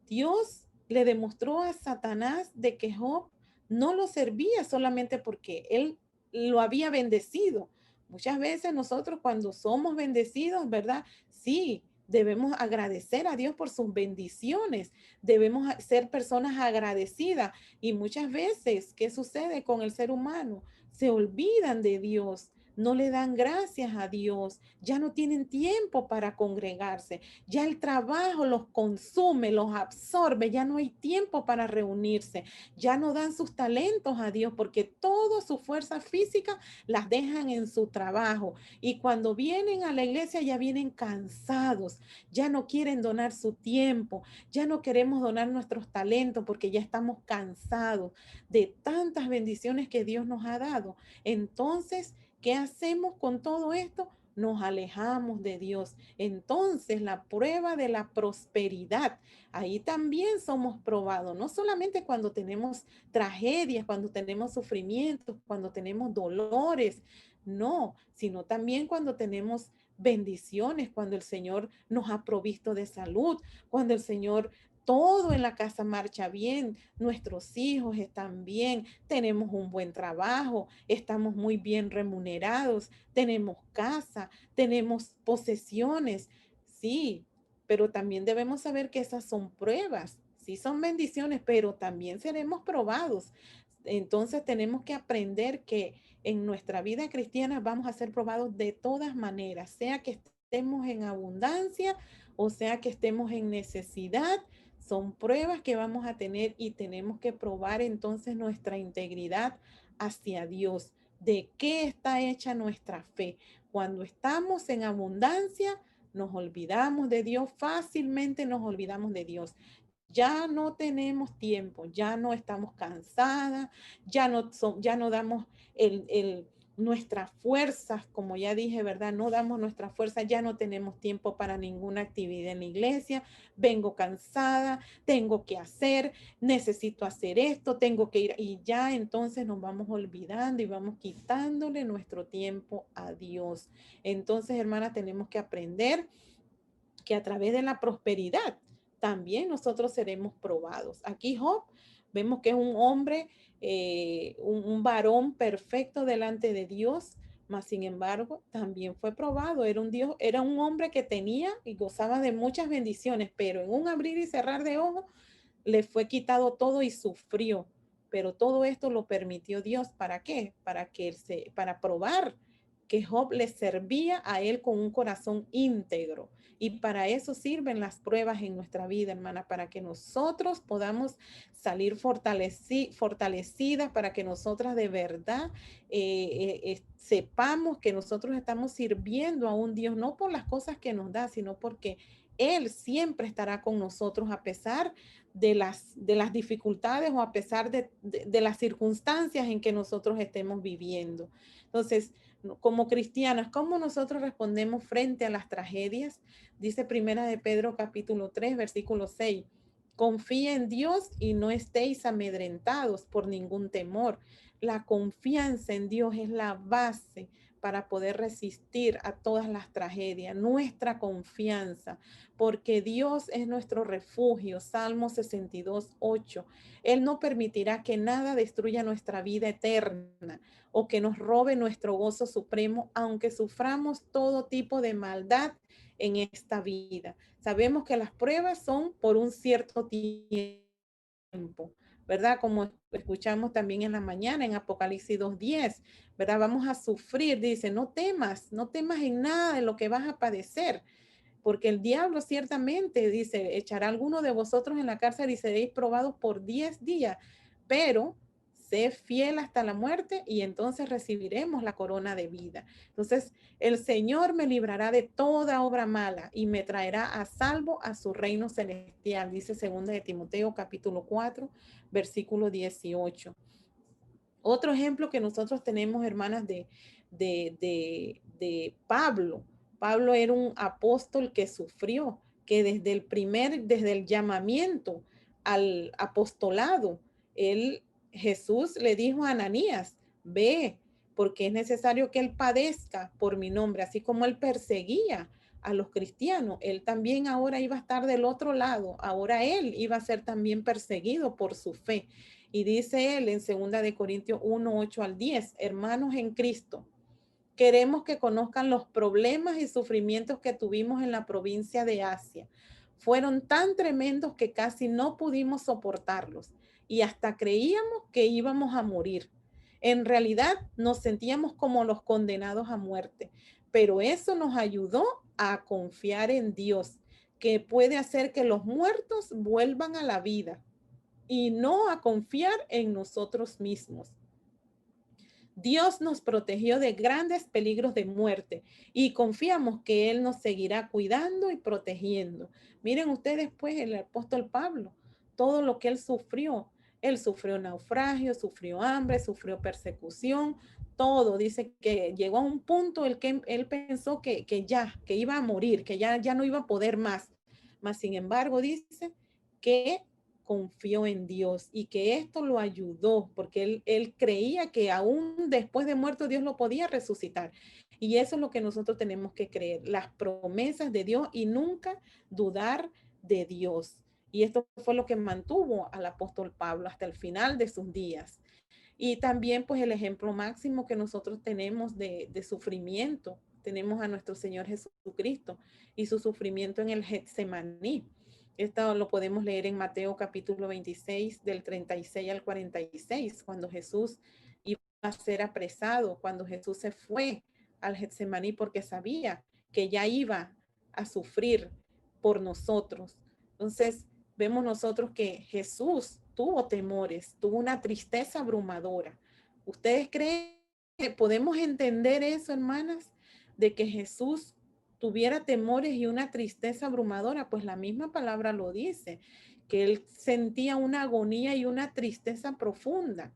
Dios le demostró a Satanás de que Job no lo servía solamente porque él lo había bendecido. Muchas veces nosotros cuando somos bendecidos, ¿verdad? Sí, debemos agradecer a Dios por sus bendiciones. Debemos ser personas agradecidas. Y muchas veces, ¿qué sucede con el ser humano? Se olvidan de Dios. No le dan gracias a Dios, ya no tienen tiempo para congregarse, ya el trabajo los consume, los absorbe, ya no hay tiempo para reunirse, ya no dan sus talentos a Dios porque toda su fuerza física las dejan en su trabajo y cuando vienen a la iglesia ya vienen cansados, ya no quieren donar su tiempo, ya no queremos donar nuestros talentos porque ya estamos cansados de tantas bendiciones que Dios nos ha dado. Entonces, ¿qué hacemos con todo esto? Nos alejamos de Dios. Entonces, la prueba de la prosperidad, ahí también somos probados, no solamente cuando tenemos tragedias, cuando tenemos sufrimientos, cuando tenemos dolores, no, sino también cuando tenemos bendiciones, cuando el Señor nos ha provisto de salud, cuando el Señor todo en la casa marcha bien, nuestros hijos están bien, tenemos un buen trabajo, estamos muy bien remunerados, tenemos casa, tenemos posesiones, sí, pero también debemos saber que esas son pruebas, sí son bendiciones, pero también seremos probados. Entonces tenemos que aprender que en nuestra vida cristiana vamos a ser probados de todas maneras, sea que estemos en abundancia o sea que estemos en necesidad. Son pruebas que vamos a tener y tenemos que probar entonces nuestra integridad hacia Dios. ¿De qué está hecha nuestra fe? Cuando estamos en abundancia, nos olvidamos de Dios, fácilmente nos olvidamos de Dios. Ya no tenemos tiempo, ya no estamos cansadas, ya no damos nuestras fuerzas, como ya dije, ¿verdad? No damos nuestras fuerzas, ya no tenemos tiempo para ninguna actividad en la iglesia, vengo cansada, tengo que hacer, necesito hacer esto, tengo que ir, y ya entonces nos vamos olvidando y vamos quitándole nuestro tiempo a Dios. Entonces, hermanas, tenemos que aprender que a través de la prosperidad también nosotros seremos probados. Aquí Job vemos que es un hombre, un varón perfecto delante de Dios, mas sin embargo también fue probado. Era un hombre que tenía y gozaba de muchas bendiciones, pero en un abrir y cerrar de ojos le fue quitado todo y sufrió. Pero todo esto lo permitió Dios. ¿Para qué? Para probar que Job le servía a él con un corazón íntegro. Y para eso sirven las pruebas en nuestra vida, hermana, para que nosotros podamos salir fortalecidas, para que nosotras de verdad sepamos que nosotros estamos sirviendo a un Dios, no por las cosas que nos da, sino porque Él siempre estará con nosotros a pesar de las dificultades o a pesar de las circunstancias en que nosotros estemos viviendo. Entonces, como cristianas, ¿cómo nosotros respondemos frente a las tragedias? Dice Primera de Pedro capítulo 3, versículo 6. Confía en Dios y no estéis amedrentados por ningún temor. La confianza en Dios es la base para poder resistir a todas las tragedias, nuestra confianza, porque Dios es nuestro refugio. Salmo 62, 8. Él no permitirá que nada destruya nuestra vida eterna o que nos robe nuestro gozo supremo, aunque suframos todo tipo de maldad en esta vida. Sabemos que las pruebas son por un cierto tiempo, ¿verdad? Como escuchamos también en la mañana en Apocalipsis 2:10, ¿verdad? Vamos a sufrir, dice, no temas en nada de lo que vas a padecer, porque el diablo ciertamente, dice, echará a alguno de vosotros en la cárcel y seréis probados por 10 días, pero sé fiel hasta la muerte y entonces recibiremos la corona de vida. Entonces, el Señor me librará de toda obra mala y me traerá a salvo a su reino celestial, dice 2 de Timoteo capítulo 4, versículo 18. Otro ejemplo que nosotros tenemos, hermanas, de Pablo. Pablo era un apóstol que sufrió, que desde el llamamiento al apostolado, Jesús le dijo a Ananías, ve, porque es necesario que él padezca por mi nombre, así como él perseguía a los cristianos. Él también ahora iba a estar del otro lado. Ahora él iba a ser también perseguido por su fe. Y dice él en 2 de Corintios 1, 8 al 10, hermanos en Cristo, queremos que conozcan los problemas y sufrimientos que tuvimos en la provincia de Asia. Fueron tan tremendos que casi no pudimos soportarlos y hasta creíamos que íbamos a morir. En realidad nos sentíamos como los condenados a muerte, pero eso nos ayudó a confiar en Dios, que puede hacer que los muertos vuelvan a la vida y no a confiar en nosotros mismos. Dios nos protegió de grandes peligros de muerte y confiamos que Él nos seguirá cuidando y protegiendo. Miren ustedes pues el apóstol Pablo, todo lo que él sufrió naufragio, sufrió hambre, sufrió persecución, todo. Dice que llegó a un punto en que él pensó que iba a morir, que ya no iba a poder más. Mas sin embargo dice que confió en Dios y que esto lo ayudó porque él creía que aún después de muerto Dios lo podía resucitar. Y eso es lo que nosotros tenemos que creer, las promesas de Dios y nunca dudar de Dios. Y esto fue lo que mantuvo al apóstol Pablo hasta el final de sus días. Y también pues el ejemplo máximo que nosotros tenemos de sufrimiento, tenemos a nuestro Señor Jesucristo y su sufrimiento en el Getsemaní. Esto lo podemos leer en Mateo capítulo 26 del 36 al 46, cuando Jesús iba a ser apresado, cuando Jesús se fue al Getsemaní porque sabía que ya iba a sufrir por nosotros. Entonces vemos nosotros que Jesús tuvo temores, tuvo una tristeza abrumadora. ¿Ustedes creen que podemos entender eso, hermanas? De que Jesús tuviera temores y una tristeza abrumadora, pues la misma palabra lo dice, que él sentía una agonía y una tristeza profunda.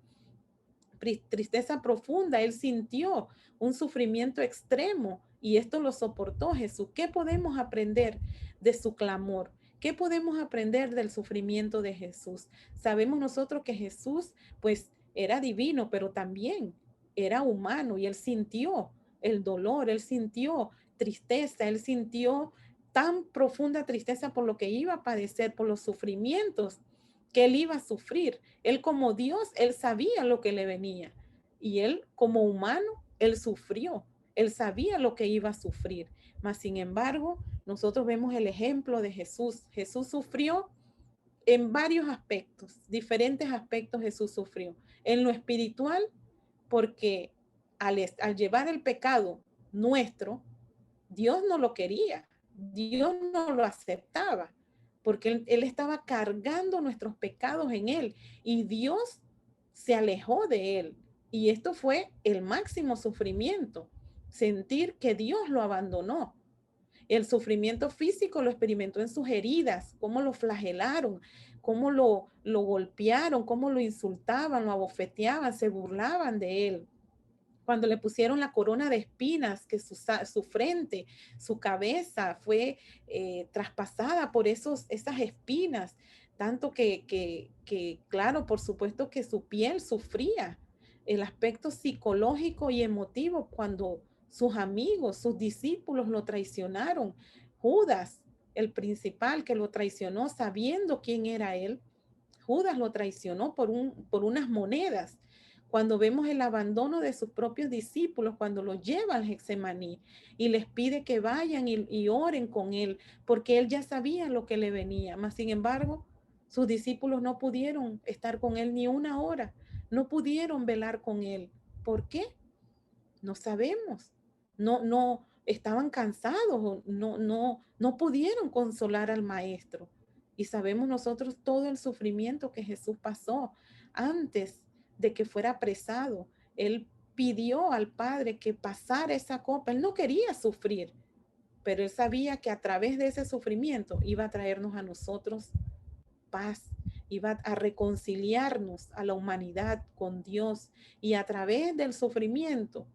Él sintió un sufrimiento extremo y esto lo soportó Jesús. ¿Qué podemos aprender de su clamor? ¿Qué podemos aprender del sufrimiento de Jesús? Sabemos nosotros que Jesús pues era divino, pero también era humano y él sintió el dolor, él sintió tristeza, él sintió tan profunda tristeza por lo que iba a padecer, por los sufrimientos que él iba a sufrir. Él como Dios, él sabía lo que le venía. Y él como humano, él sufrió. Él sabía lo que iba a sufrir. Mas sin embargo, nosotros vemos el ejemplo de Jesús. Jesús sufrió en varios aspectos, diferentes aspectos Jesús sufrió. En lo espiritual, porque al llevar el pecado nuestro, Dios no lo quería, Dios no lo aceptaba, porque él estaba cargando nuestros pecados en él y Dios se alejó de él. Y esto fue el máximo sufrimiento, sentir que Dios lo abandonó. El sufrimiento físico lo experimentó en sus heridas, cómo lo flagelaron, cómo lo golpearon, cómo lo insultaban, lo abofeteaban, se burlaban de él. Cuando le pusieron la corona de espinas, que su frente, su cabeza fue traspasada por esas espinas, tanto que, claro, por supuesto que su piel sufría. El aspecto psicológico y emotivo cuando sus amigos, sus discípulos lo traicionaron. Judas, el principal que lo traicionó sabiendo quién era él, Judas lo traicionó por unas monedas. Cuando vemos el abandono de sus propios discípulos, cuando los lleva al Getsemaní y les pide que vayan y oren con él, porque él ya sabía lo que le venía. Mas, sin embargo, sus discípulos no pudieron estar con él ni una hora, no pudieron velar con él. ¿Por qué? No sabemos. No estaban cansados, no pudieron consolar al maestro. Y sabemos nosotros todo el sufrimiento que Jesús pasó antes de que fuera apresado. Él pidió al Padre que pasara esa copa. Él no quería sufrir, pero él sabía que a través de ese sufrimiento iba a traernos a nosotros paz, iba a reconciliarnos a la humanidad con Dios, y a través del sufrimiento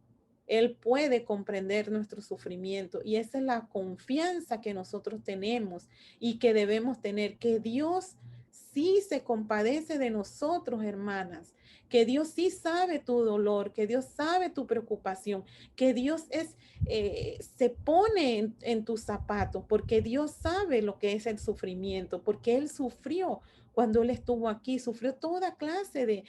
él puede comprender nuestro sufrimiento, y esa es la confianza que nosotros tenemos y que debemos tener, que Dios sí se compadece de nosotros, hermanas, que Dios sí sabe tu dolor, que Dios sabe tu preocupación, que Dios se pone en tus zapatos, porque Dios sabe lo que es el sufrimiento, porque Él sufrió cuando Él estuvo aquí, sufrió toda clase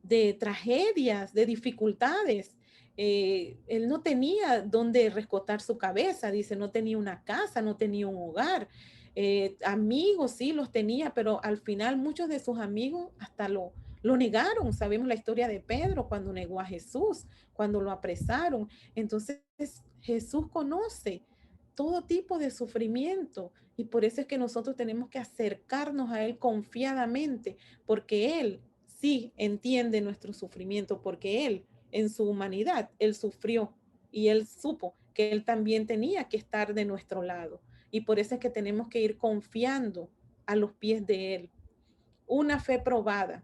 de tragedias, de dificultades. Él no tenía dónde rescotar su cabeza, dice, no tenía una casa, no tenía un hogar. Amigos sí los tenía, pero al final muchos de sus amigos hasta lo negaron. Sabemos la historia de Pedro cuando negó a Jesús, cuando lo apresaron. Entonces Jesús conoce todo tipo de sufrimiento y por eso es que nosotros tenemos que acercarnos a Él confiadamente, porque Él sí entiende nuestro sufrimiento, porque Él en su humanidad, Él sufrió y Él supo que Él también tenía que estar de nuestro lado. Y por eso es que tenemos que ir confiando a los pies de Él. Una fe probada.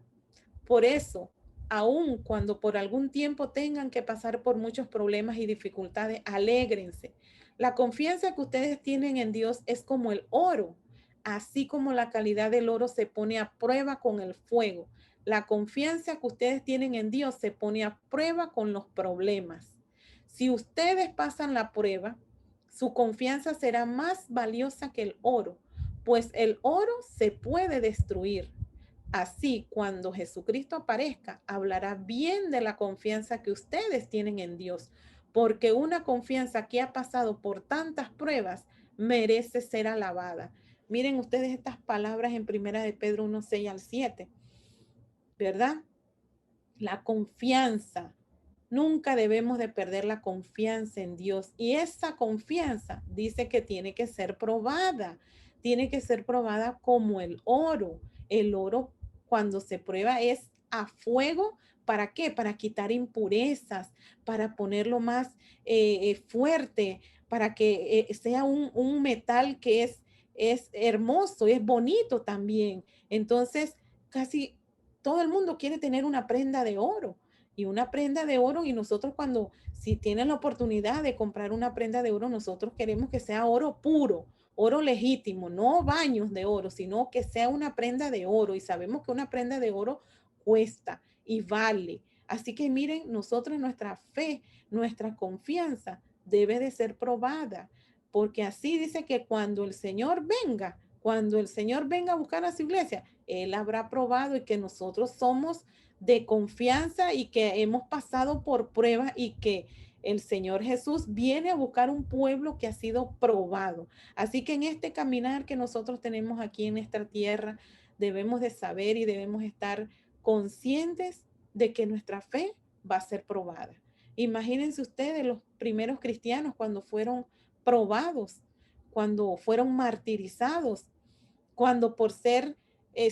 Por eso, aun cuando por algún tiempo tengan que pasar por muchos problemas y dificultades, alégrense. La confianza que ustedes tienen en Dios es como el oro, así como la calidad del oro se pone a prueba con el fuego. La confianza que ustedes tienen en Dios se pone a prueba con los problemas. Si ustedes pasan la prueba, su confianza será más valiosa que el oro, pues el oro se puede destruir. Así, cuando Jesucristo aparezca, hablará bien de la confianza que ustedes tienen en Dios, porque una confianza que ha pasado por tantas pruebas merece ser alabada. Miren ustedes estas palabras en Primera de Pedro 1, 6 al 7, ¿verdad? La confianza. Nunca debemos de perder la confianza en Dios. Y esa confianza dice que tiene que ser probada. Tiene que ser probada como el oro. El oro cuando se prueba es a fuego. ¿Para qué? Para quitar impurezas, para ponerlo más fuerte, para que sea un metal que es hermoso, es bonito también. Entonces, casi todo el mundo quiere tener una prenda de oro y una prenda de oro y nosotros cuando, si tienen la oportunidad de comprar una prenda de oro, nosotros queremos que sea oro puro, oro legítimo, no baños de oro, sino que sea una prenda de oro y sabemos que una prenda de oro cuesta y vale. Así que miren, nosotros nuestra fe, nuestra confianza debe de ser probada, porque así dice que cuando el Señor venga a buscar a su iglesia, Él habrá probado y que nosotros somos de confianza y que hemos pasado por pruebas y que el Señor Jesús viene a buscar un pueblo que ha sido probado. Así que en este caminar que nosotros tenemos aquí en esta tierra, debemos de saber y debemos estar conscientes de que nuestra fe va a ser probada. Imagínense ustedes los primeros cristianos cuando fueron probados, cuando fueron martirizados, cuando por ser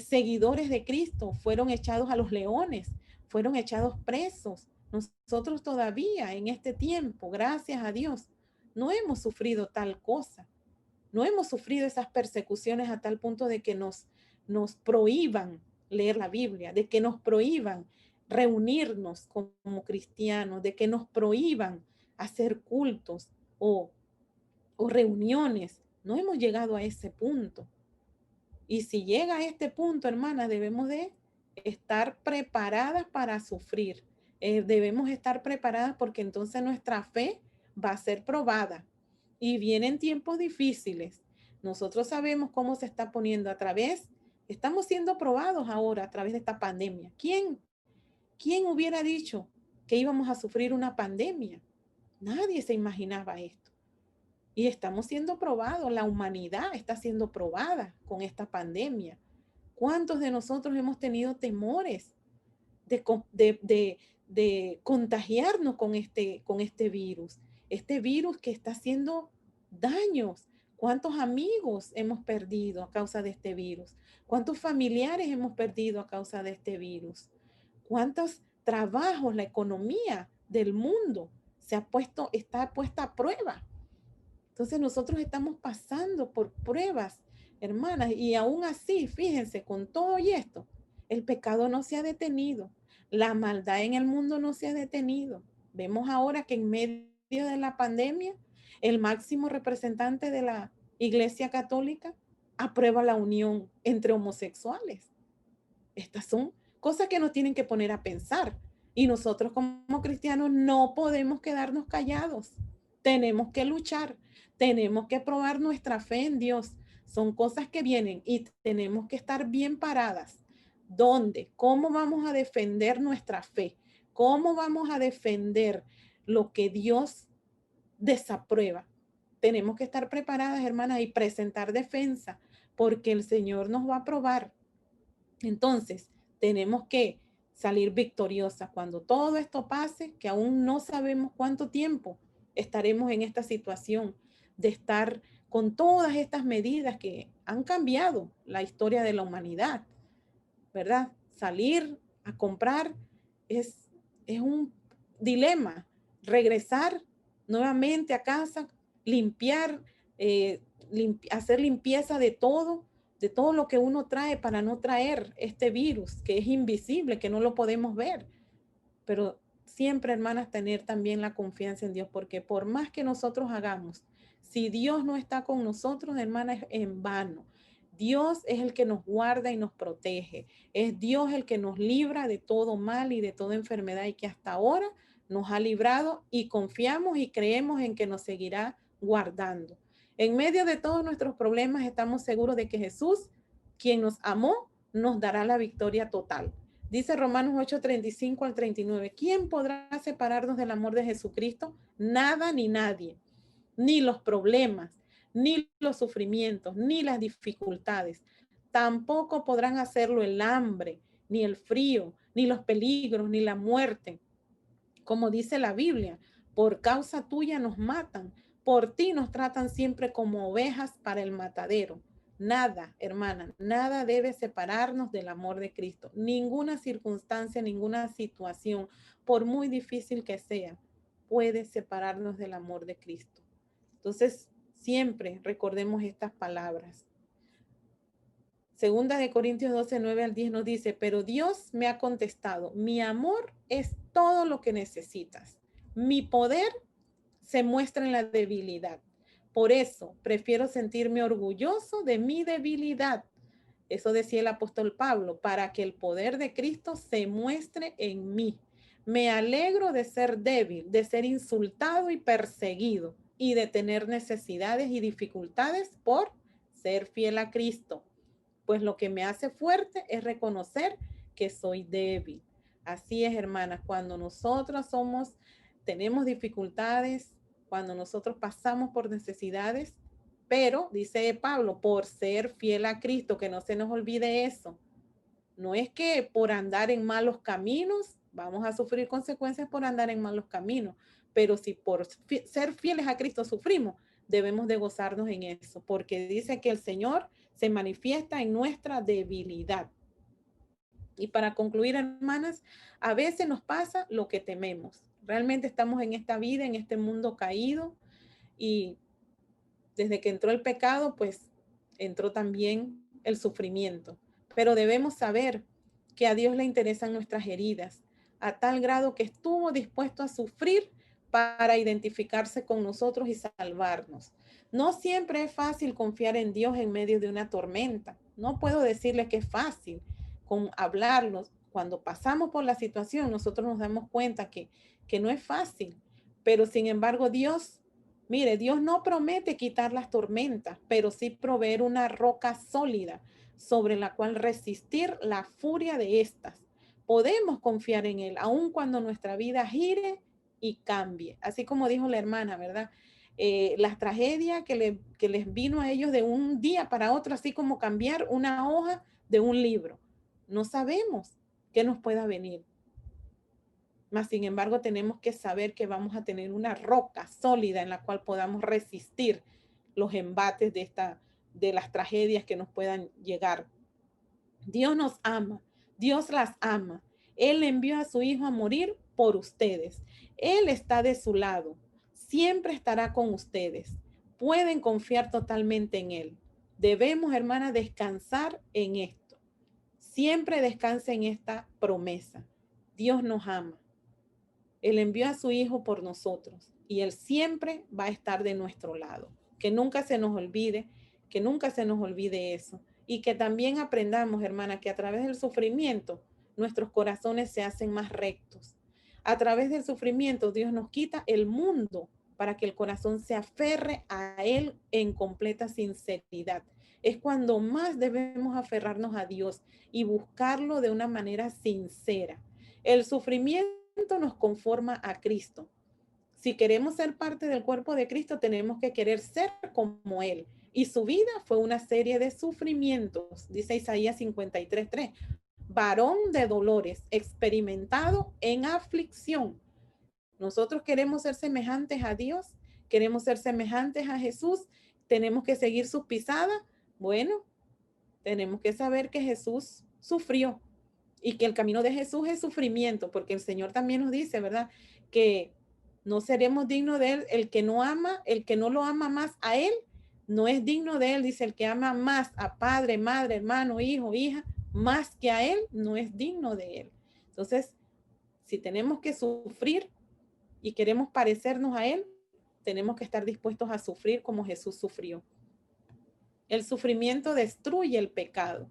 seguidores de Cristo fueron echados a los leones, fueron echados presos. Nosotros todavía en este tiempo, gracias a Dios, no hemos sufrido tal cosa. No hemos sufrido esas persecuciones a tal punto de que nos prohíban leer la Biblia, de que nos prohíban reunirnos como cristianos, de que nos prohíban hacer cultos o reuniones. No hemos llegado a ese punto. Y si llega a este punto, hermanas, debemos de estar preparadas para sufrir. Debemos estar preparadas porque entonces nuestra fe va a ser probada. Y vienen tiempos difíciles. Nosotros sabemos cómo se está poniendo estamos siendo probados ahora a través de esta pandemia. ¿Quién hubiera dicho que íbamos a sufrir una pandemia? Nadie se imaginaba esto. Y estamos siendo probados, la humanidad está siendo probada con esta pandemia. ¿Cuántos de nosotros hemos tenido temores de contagiarnos con este virus? Este virus que está haciendo daños. ¿Cuántos amigos hemos perdido a causa de este virus? ¿Cuántos familiares hemos perdido a causa de este virus? ¿Cuántos trabajos, la economía del mundo está puesta a prueba? Entonces nosotros estamos pasando por pruebas, hermanas, y aún así, fíjense, con todo y esto, el pecado no se ha detenido, la maldad en el mundo no se ha detenido. Vemos ahora que en medio de la pandemia, el máximo representante de la Iglesia Católica aprueba la unión entre homosexuales. Estas son cosas que nos tienen que poner a pensar. Y nosotros como cristianos no podemos quedarnos callados. Tenemos que luchar, tenemos que probar nuestra fe en Dios. Son cosas que vienen y tenemos que estar bien paradas. ¿Dónde? ¿Cómo vamos a defender nuestra fe? ¿Cómo vamos a defender lo que Dios desaprueba? Tenemos que estar preparadas, hermanas, y presentar defensa, porque el Señor nos va a probar. Entonces, tenemos que salir victoriosas cuando todo esto pase, que aún no sabemos cuánto tiempo estaremos en esta situación de estar con todas estas medidas que han cambiado la historia de la humanidad, ¿verdad? Salir a comprar es un dilema. Regresar nuevamente a casa, limpiar, hacer limpieza de todo lo que uno trae para no traer este virus que es invisible, que no lo podemos ver. Pero siempre, hermanas, tener también la confianza en Dios, porque por más que nosotros hagamos, si Dios no está con nosotros, hermanas, es en vano. Dios es el que nos guarda y nos protege. Es Dios el que nos libra de todo mal y de toda enfermedad y que hasta ahora nos ha librado, y confiamos y creemos en que nos seguirá guardando. En medio de todos nuestros problemas estamos seguros de que Jesús, quien nos amó, nos dará la victoria total. Dice Romanos 8:35 al 39, ¿quién podrá separarnos del amor de Jesucristo? Nada ni nadie, ni los problemas, ni los sufrimientos, ni las dificultades. Tampoco podrán hacerlo el hambre, ni el frío, ni los peligros, ni la muerte. Como dice la Biblia, por causa tuya nos matan, por ti nos tratan siempre como ovejas para el matadero. Nada, hermana, nada debe separarnos del amor de Cristo. Ninguna circunstancia, ninguna situación, por muy difícil que sea, puede separarnos del amor de Cristo. Entonces, siempre recordemos estas palabras. Segunda de Corintios 12, 9 al 10 nos dice, pero Dios me ha contestado, mi amor es todo lo que necesitas. Mi poder se muestra en la debilidad. Por eso prefiero sentirme orgulloso de mi debilidad. Eso decía el apóstol Pablo, para que el poder de Cristo se muestre en mí. Me alegro de ser débil, de ser insultado y perseguido, y de tener necesidades y dificultades por ser fiel a Cristo. Pues lo que me hace fuerte es reconocer que soy débil. Así es, hermanas, cuando nosotros tenemos dificultades, cuando nosotros pasamos por necesidades, pero, dice Pablo, por ser fiel a Cristo, que no se nos olvide eso. No es que por andar en malos caminos, vamos a sufrir consecuencias por andar en malos caminos, pero si por ser fieles a Cristo sufrimos, debemos de gozarnos en eso, porque dice que el Señor se manifiesta en nuestra debilidad. Y para concluir, hermanas, a veces nos pasa lo que tememos. Realmente estamos en esta vida, en este mundo caído, y desde que entró el pecado, pues entró también el sufrimiento. Pero debemos saber que a Dios le interesan nuestras heridas, a tal grado que estuvo dispuesto a sufrir para identificarse con nosotros y salvarnos. No siempre es fácil confiar en Dios en medio de una tormenta. No puedo decirle que es fácil con hablarnos. Cuando pasamos por la situación, nosotros nos damos cuenta que no es fácil. Pero sin embargo, Dios no promete quitar las tormentas, pero sí proveer una roca sólida sobre la cual resistir la furia de estas. Podemos confiar en Él, aun cuando nuestra vida gire y cambie. Así como dijo la hermana, ¿verdad? Las tragedias que les vino a ellos de un día para otro, así como cambiar una hoja de un libro. No sabemos qué nos pueda venir. Mas, sin embargo, tenemos que saber que vamos a tener una roca sólida en la cual podamos resistir los embates de las tragedias que nos puedan llegar. Dios nos ama, Dios las ama. Él envió a su Hijo a morir por ustedes. Él está de su lado, siempre estará con ustedes. Pueden confiar totalmente en Él. Debemos, hermanas, descansar en esto. Siempre descansa en esta promesa. Dios nos ama. Él envió a su Hijo por nosotros y Él siempre va a estar de nuestro lado. Que nunca se nos olvide eso. Y que también aprendamos, hermana, que a través del sufrimiento nuestros corazones se hacen más rectos. A través del sufrimiento, Dios nos quita el mundo para que el corazón se aferre a Él en completa sinceridad. Es cuando más debemos aferrarnos a Dios y buscarlo de una manera sincera. El sufrimiento nos conforma a Cristo. Si queremos ser parte del cuerpo de Cristo, tenemos que querer ser como Él. Y su vida fue una serie de sufrimientos, dice Isaías 53:3. Varón de dolores, experimentado en aflicción. Nosotros queremos ser semejantes a Dios, queremos ser semejantes a Jesús, tenemos que seguir sus pisadas. Bueno, tenemos que saber que Jesús sufrió y que el camino de Jesús es sufrimiento, porque el Señor también nos dice, ¿verdad?, que no seremos dignos de Él. El que no ama, el que no lo ama más a Él, no es digno de Él. Dice, el que ama más a padre, madre, hermano, hijo, hija, más que a Él, no es digno de Él. Entonces, si tenemos que sufrir y queremos parecernos a Él, tenemos que estar dispuestos a sufrir como Jesús sufrió. El sufrimiento destruye el pecado.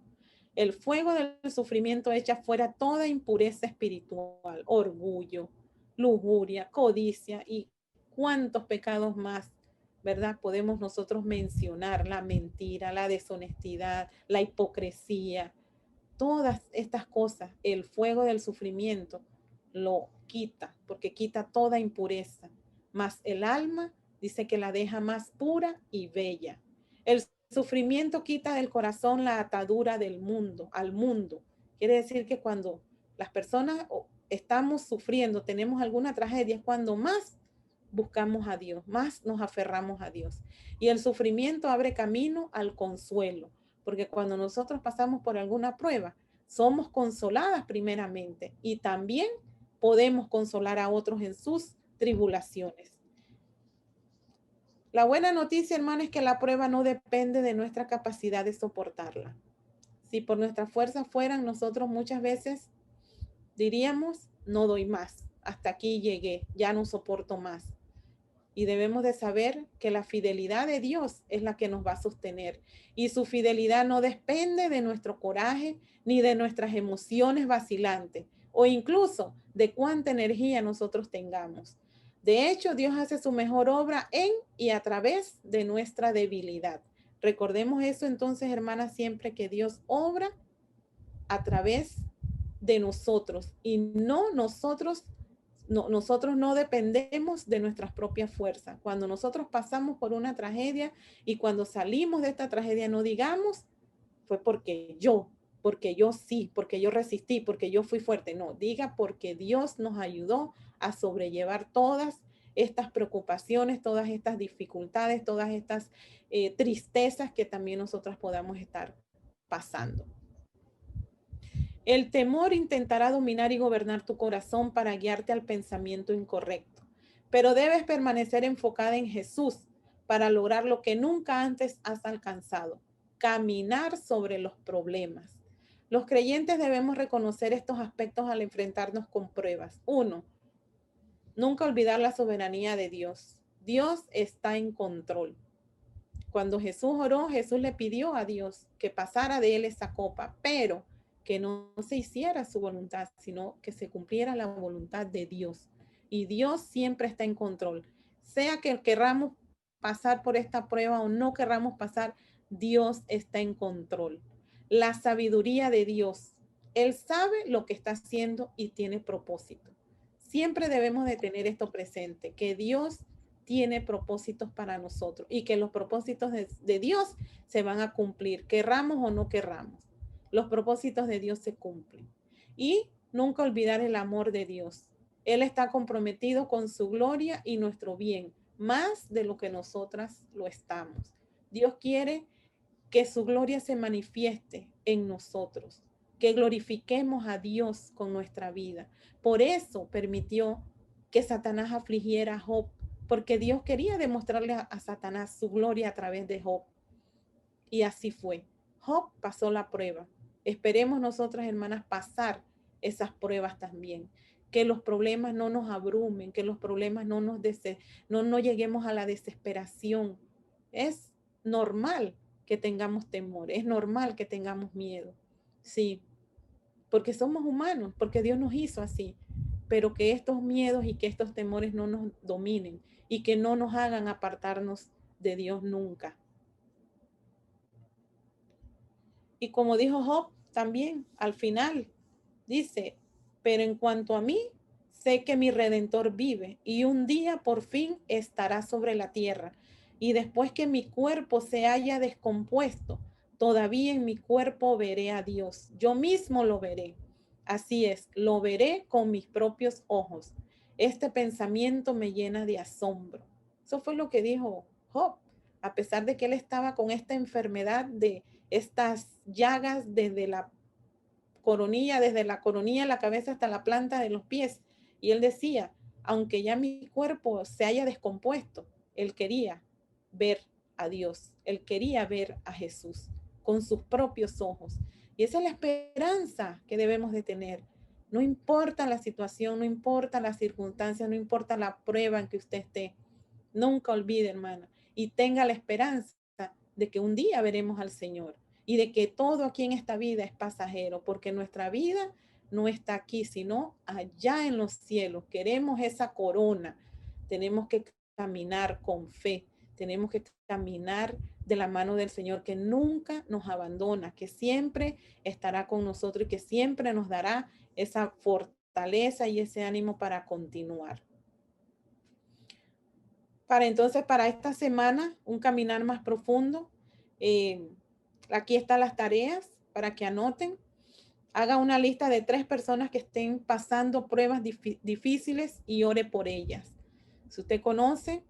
El fuego del sufrimiento echa fuera toda impureza espiritual, orgullo, lujuria, codicia y cuántos pecados más, ¿verdad?, podemos nosotros mencionar. La mentira, la deshonestidad, la hipocresía, todas estas cosas, el fuego del sufrimiento lo quita, porque quita toda impureza. Mas el alma dice que la deja más pura y bella. El sufrimiento quita del corazón la atadura del mundo, al mundo. Quiere decir que cuando las personas estamos sufriendo, tenemos alguna tragedia, es cuando más buscamos a Dios, más nos aferramos a Dios. Y el sufrimiento abre camino al consuelo, porque cuando nosotros pasamos por alguna prueba, somos consoladas primeramente y también podemos consolar a otros en sus tribulaciones. La buena noticia, hermano, es que la prueba no depende de nuestra capacidad de soportarla. Si por nuestra fuerza fueran, nosotros muchas veces diríamos, no doy más, hasta aquí llegué, ya no soporto más. Y debemos de saber que la fidelidad de Dios es la que nos va a sostener. Y su fidelidad no depende de nuestro coraje ni de nuestras emociones vacilantes o incluso de cuánta energía nosotros tengamos. De hecho, Dios hace su mejor obra en y a través de nuestra debilidad. Recordemos eso entonces, hermanas, siempre, que Dios obra a través de nosotros y no nosotros. Nosotros no dependemos de nuestras propias fuerzas. Cuando nosotros pasamos por una tragedia y cuando salimos de esta tragedia, no digamos, fue porque yo sí, porque yo resistí, porque yo fui fuerte. No, diga porque Dios nos ayudó a sobrellevar todas estas preocupaciones, todas estas dificultades, todas estas tristezas que también nosotras podamos estar pasando. El temor intentará dominar y gobernar tu corazón para guiarte al pensamiento incorrecto, pero debes permanecer enfocada en Jesús para lograr lo que nunca antes has alcanzado: caminar sobre los problemas. Los creyentes debemos reconocer estos aspectos al enfrentarnos con pruebas. 1. Nunca olvidar la soberanía de Dios. Dios está en control. Cuando Jesús oró, Jesús le pidió a Dios que pasara de él esa copa, pero que no se hiciera su voluntad, sino que se cumpliera la voluntad de Dios. Y Dios siempre está en control. Sea que querramos pasar por esta prueba o no querramos pasar, Dios está en control. La sabiduría de Dios. Él sabe lo que está haciendo y tiene propósito. Siempre debemos de tener esto presente, que Dios tiene propósitos para nosotros y que los propósitos de Dios se van a cumplir, querramos o no querramos. Los propósitos de Dios se cumplen. Y nunca olvidar el amor de Dios. Él está comprometido con su gloria y nuestro bien, más de lo que nosotras lo estamos. Dios quiere que su gloria se manifieste en nosotros, que glorifiquemos a Dios con nuestra vida. Por eso permitió que Satanás afligiera a Job, porque Dios quería demostrarle a Satanás su gloria a través de Job. Y así fue. Job pasó la prueba. Esperemos nosotras, hermanas, pasar esas pruebas también. Que los problemas no nos abrumen, que los problemas no lleguemos a la desesperación. Es normal que tengamos temor, es normal que tengamos miedo. Sí, porque somos humanos, porque Dios nos hizo así, pero que estos miedos y que estos temores no nos dominen y que no nos hagan apartarnos de Dios nunca. Y como dijo Job también al final, dice, pero en cuanto a mí, sé que mi Redentor vive y un día por fin estará sobre la tierra. Y después que mi cuerpo se haya descompuesto, todavía en mi cuerpo veré a Dios. Yo mismo lo veré. Así es, lo veré con mis propios ojos. Este pensamiento me llena de asombro. Eso fue lo que dijo Job, a pesar de que él estaba con esta enfermedad de estas llagas desde la coronilla de la cabeza hasta la planta de los pies. Y él decía, aunque ya mi cuerpo se haya descompuesto, él quería ver a Dios, él quería ver a Jesús con sus propios ojos. Y esa es la esperanza que debemos de tener. No importa la situación, no importa las circunstancias, no importa la prueba en que usted esté. Nunca olvide, hermana, y tenga la esperanza de que un día veremos al Señor y de que todo aquí en esta vida es pasajero, porque nuestra vida no está aquí, sino allá en los cielos. Queremos esa corona. Tenemos que caminar con fe. Tenemos que caminar de la mano del Señor, que nunca nos abandona, que siempre estará con nosotros y que siempre nos dará esa fortaleza y ese ánimo para continuar. Para esta semana, un caminar más profundo. Aquí están las tareas para que anoten. Haga una lista de 3 personas que estén pasando pruebas difíciles y ore por ellas. Si usted conoce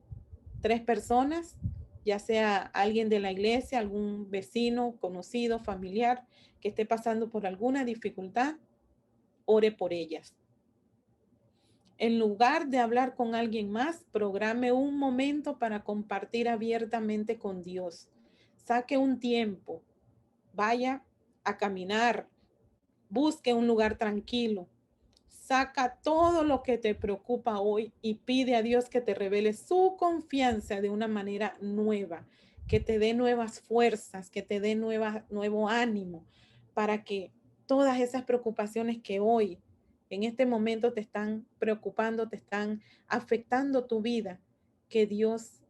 3 personas, ya sea alguien de la iglesia, algún vecino, conocido, familiar, que esté pasando por alguna dificultad, ore por ellas. En lugar de hablar con alguien más, programe un momento para compartir abiertamente con Dios. Saque un tiempo, vaya a caminar, busque un lugar tranquilo. Saca todo lo que te preocupa hoy y pide a Dios que te revele su confianza de una manera nueva, que te dé nuevas fuerzas, que te dé nuevo ánimo para que todas esas preocupaciones que hoy en este momento te están preocupando, te están afectando tu vida, que Dios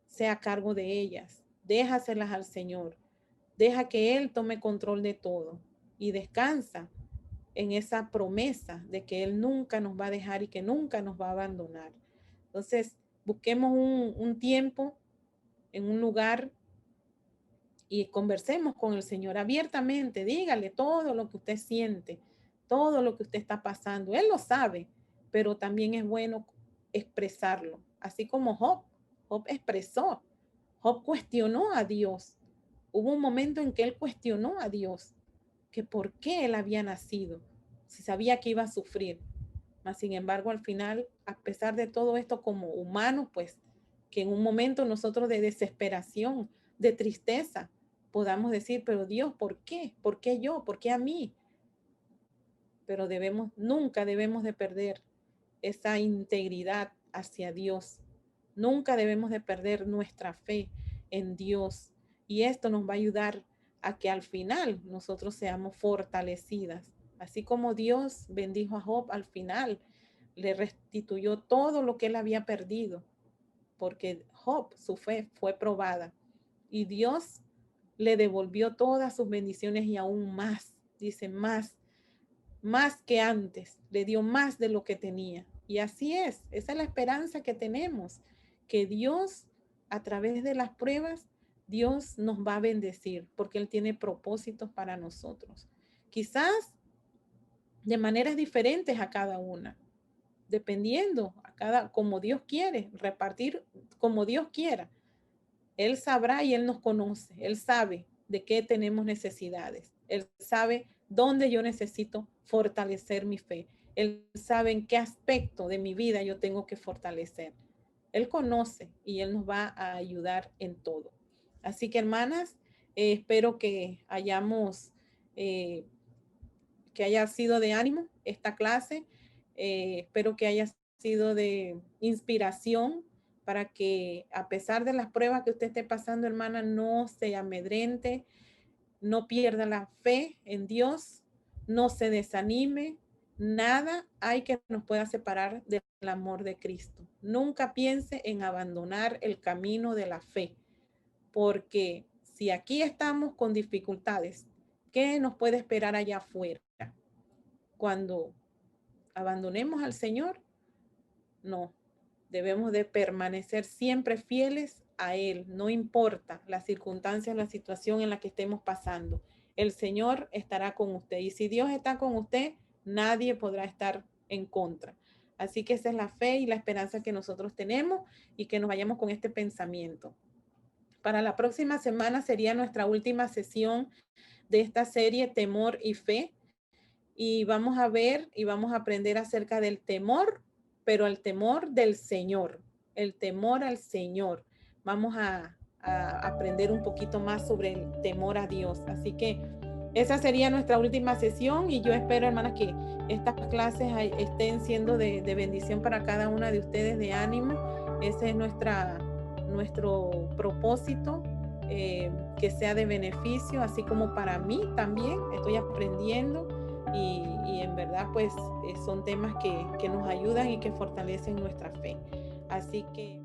sea a cargo de ellas. Déjaselas al Señor. Deja que Él tome control de todo y descansa en esa promesa de que Él nunca nos va a dejar y que nunca nos va a abandonar. Entonces, busquemos un tiempo en un lugar y conversemos con el Señor abiertamente. Dígale todo lo que usted siente, todo lo que usted está pasando. Él lo sabe, pero también es bueno expresarlo. Así como Job expresó. Job cuestionó a Dios. Hubo un momento en que él cuestionó a Dios, que por qué él había nacido, si sabía que iba a sufrir. Mas, sin embargo, al final, a pesar de todo esto como humano, pues, que en un momento nosotros de desesperación, de tristeza, podamos decir, pero Dios, ¿por qué? ¿Por qué yo? ¿Por qué a mí? Pero nunca debemos de perder esa integridad hacia Dios. Nunca debemos de perder nuestra fe en Dios. Y esto nos va a ayudar a que al final nosotros seamos fortalecidas. Así como Dios bendijo a Job al final, le restituyó todo lo que él había perdido, porque Job, su fe fue probada. Y Dios le devolvió todas sus bendiciones y aún más, dice más que antes, le dio más de lo que tenía. Y así es, esa es la esperanza que tenemos, que Dios, a través de las pruebas, Dios nos va a bendecir, porque Él tiene propósitos para nosotros. Quizás de maneras diferentes a cada una, dependiendo como Dios quiere, repartir como Dios quiera. Él sabrá y Él nos conoce, Él sabe de qué tenemos necesidades, Él sabe dónde yo necesito fortalecer mi fe, Él sabe en qué aspecto de mi vida yo tengo que fortalecer. Él conoce y Él nos va a ayudar en todo. Así que, hermanas, espero que que haya sido de ánimo esta clase, espero que haya sido de inspiración para que a pesar de las pruebas que usted esté pasando, hermana, no se amedrente, no pierda la fe en Dios, no se desanime, nada hay que nos pueda separar del amor de Cristo. Nunca piense en abandonar el camino de la fe, porque si aquí estamos con dificultades, ¿qué nos puede esperar allá afuera? Cuando abandonemos al Señor, no, debemos de permanecer siempre fieles a Él, no importa la circunstancia, la situación en la que estemos pasando. El Señor estará con usted, y si Dios está con usted, nadie podrá estar en contra. Así que esa es la fe y la esperanza que nosotros tenemos, y que nos vayamos con este pensamiento. Para la próxima semana sería nuestra última sesión de esta serie Temor y Fe, y vamos a ver y vamos a aprender acerca del temor, pero el temor del Señor, el temor al Señor. Vamos a aprender un poquito más sobre el temor a Dios. Así que esa sería nuestra última sesión, y yo espero, hermanas, que estas clases estén siendo de bendición para cada una de ustedes, de ánimo. Ese es nuestro propósito, que sea de beneficio, así como para mí también. Estoy aprendiendo, y en verdad pues son temas que nos ayudan y que fortalecen nuestra fe. Así que